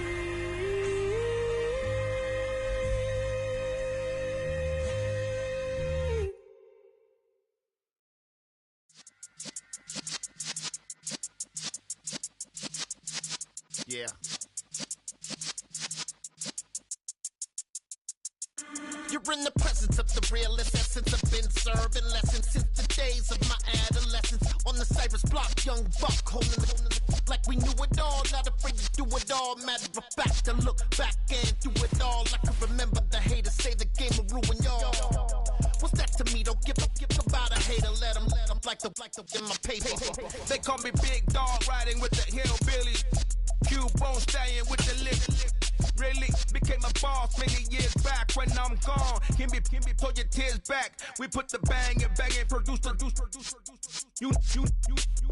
Yeah. You're in the presence of the realest essence. I've been serving lessons since the days of my adolescence. On the Cypress block, young buck holding the like we knew it all. Not afraid to do it all. Matter of fact, to look back and do it all. I can remember the haters say the game will ruin y'all. What's that to me? Don't give about a hater. Let them like the in my paper. They call me Big Dog, riding with the hillbillies. Q-Bone staying with the lip. Really became a boss many years back. When I'm gone, can be pull your tears back. We put the bang and produce. You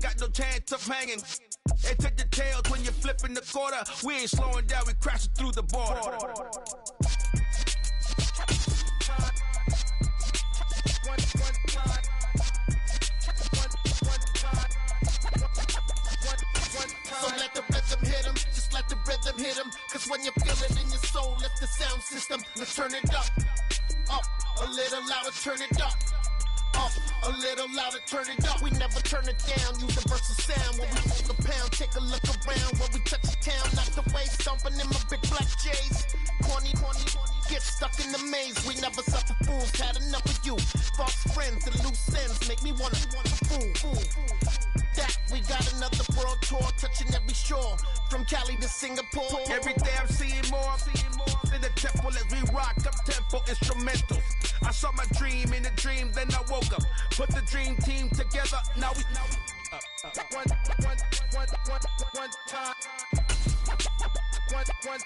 got no chance of hanging. They take your tails when you're flipping the quarter. We ain't slowing down, we crashing through the border. So let the rhythm hit him, just let the rhythm hit him. Cause when you feel it in your soul, lift the sound system, let's turn it up. Up, a little louder, turn it up. Up, a little louder, turn it up. We never turn it down, universal sound. When we hold the pound, take a look around. When we touch the town, knock the way, stomping in my big black J's. Corny, get stuck in the maze. We never suffer fools, had enough of you. False friends and loose ends make me wanna fool. That we got another world tour, touching every shore, from Cali to Singapore. Every day I'm seeing more in the temple as we rock up tempo instrumentals. I saw my dream in a dream, then I woke up. Put the dream team together, now we one time.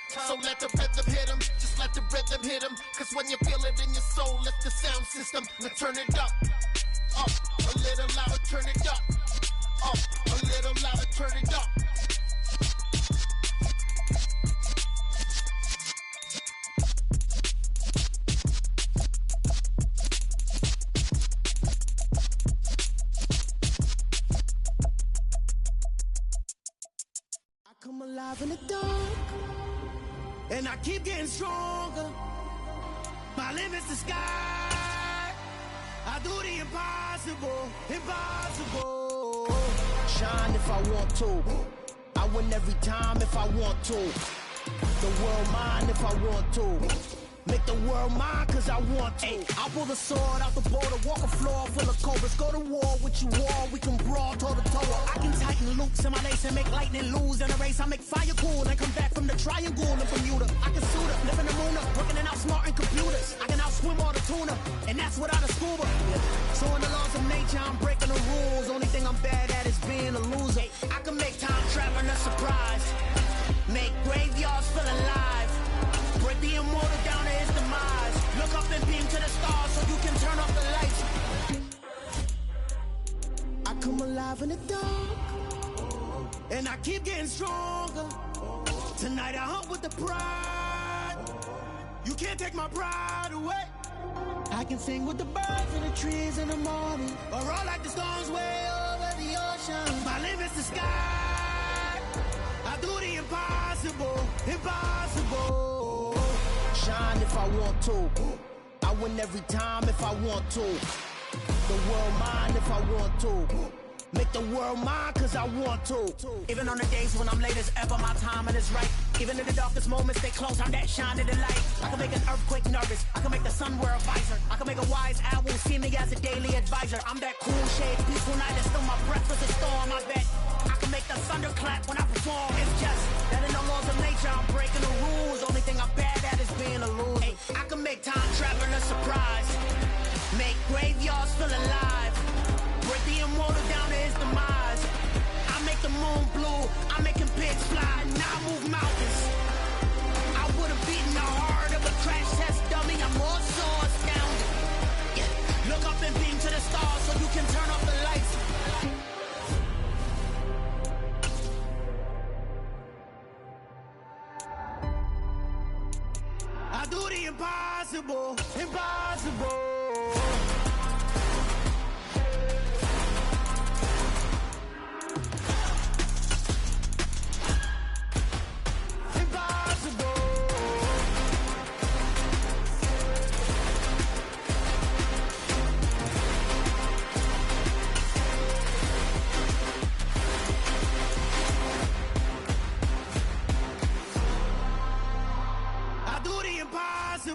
So let the rhythm hit him, just let the rhythm hit him. Cause when you feel it in your soul, lift the sound system, let's turn it up. Up, a little louder, turn it up. Up, a little louder, turn it up. I come alive in the dark, and I keep getting stronger. My limit's the sky. I do the impossible. Shine if I want to. I win every time if I want to. The world mine if I want to. Make the world mine cause I want to. I pull the sword out the border, walk a floor full of cobras. Go to war with you all, we can brawl toe to toe. I can tighten loops in my lace and make lightning lose in a race. I make fire cool and come back from the triangle in Bermuda. I can suit up, live in the moon up, working and outsmarting computers. I can outswim all the tuna, and that's without a scuba. So in the laws of nature, I'm breaking the rules. Only thing I'm bad at is being a loser. I can make time traveling a surprise. Make graveyards feel alive. Break the immortal down to his demise. Look up and beam to the stars so you can turn off the lights. I come alive in the dark, and I keep getting stronger. Tonight I hunt with the pride. You can't take my pride away. I can sing with the birds and the trees in the morning, or roll like the storms way over the ocean. My limit's the sky. I do the impossible. Shine if I want to. I win every time if I want to. The world mine if I want to. Make the world mine cause I want to. Even on the days when I'm late as ever, my timing is right. Even in the darkest moments, stay close, I'm that shine in the light. I can make an earthquake nervous, I can make the sun wear a visor. I can make a wise owl see me as a daily advisor. I'm that cool shade, peaceful night, and still my breath was a storm, I bet. I can make the thunder clap when I perform. It's just that in the laws of nature, I'm breaking the rules. Only thing I'm bad at is being a loser. Hey, I can make time traveling a surprise. Make graveyards feel alive. Break the immortal down to his demise. I make the moon blue. I'm making pigs fly. Now I move mountains. I would have beaten the heart of a crash test dummy. I'm more so astounded. Yeah. Look up and beam to the stars so you can turn off the lights. I do the impossible.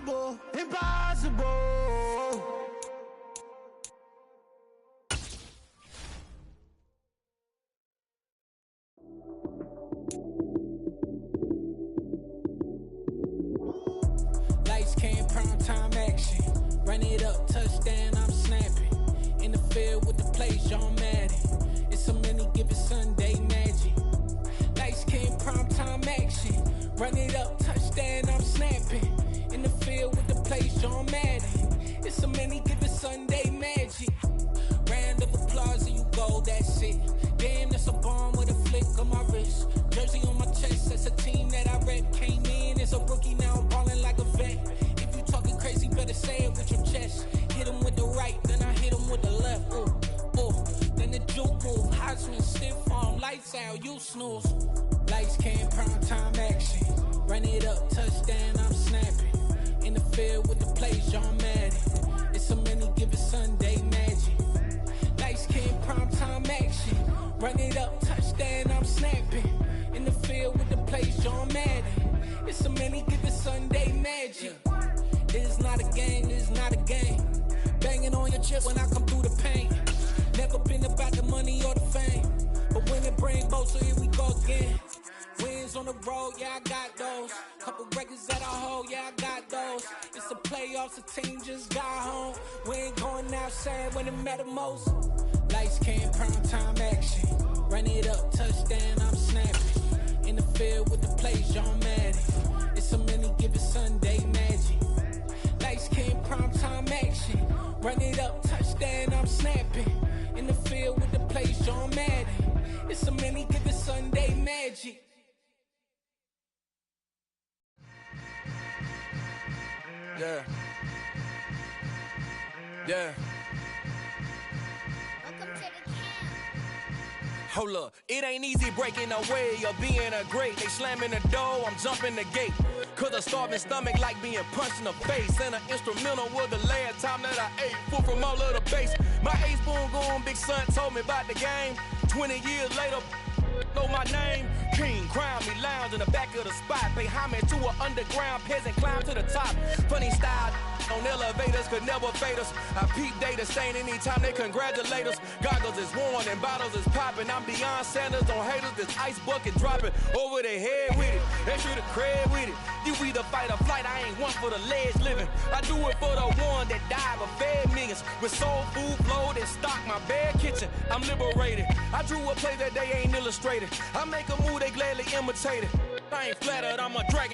impossible, impossible. Lights came, prime time action. Run it up, touchdown, I'm snapping. In the field with the plays, John Madden. It's a many given Sunday magic. Lights came, prime time action. Run it up, touchdown, I'm snapping. In the field with the plays, John Madden. It's a many given Sunday magic. Round of applause, and you go, that's it. Damn, that's a bomb with a flick on my wrist. Jersey on my chest, that's a team that I rep. Came in as a rookie, now I'm ballin' like a vet. If you talking crazy, better say it with your chest. Hit him with the right, then I hit him with the left. Ooh, ooh. Then the juke move, Heisman, stiff arm, lights out, you snooze. Lights came, prime time action. Run it up, touchdown, I'm snapping. In the field with the plays, John Madden. It's a many given Sunday magic. Lights came, prime time action. Run it up, touchdown, I'm snapping. In the field with the plays, John Madden. It's a many given Sunday magic. This is not a game, this is not a game. Banging on your chip when I come through the paint. Never been about the money or the fame. But when it bring both, so here we go again. Wins on the road, yeah, I got those. Couple records that I hold, yeah, I got those. It's the playoffs, the team just got home. We ain't going outside when it matter most. Lights came, prime time action. Run it up, touchdown, I'm snapping. In the field with the plays, John Madden. It's a many given Sunday magic. Lights came, prime time action. Run it up, touchdown, I'm snapping. In the field with the plays, John Madden. It's a many given Sunday magic. Yeah. Yeah. Hold up, it ain't easy breaking away or being a great. They slamming the door, I'm jumping the gate. Cause a starving stomach like being punched in the face. And an instrumental was the last time that I ate food from all of the bass. My ace boom goon, big son told me about the game. 20 years later, know my name. King, crown me, lounge in the back of the spot. Pay homage to an underground peasant, climb to the top. Funny style on elevators could never fade us. I peep data stain anytime they congratulate us. Goggles is worn and bottles is popping. I'm Deion Sanders on haters, this ice bucket dropping over their head with it. Extra the cred with it. You either fight or flight, I ain't one for the ledge living. I do it for the one that died but fed millions. With soul food flowed and stock my bad kitchen. I'm liberated. I drew a play that they ain't illustrated. I make a move, they gladly imitate it. I ain't flattered, I'm a dragon.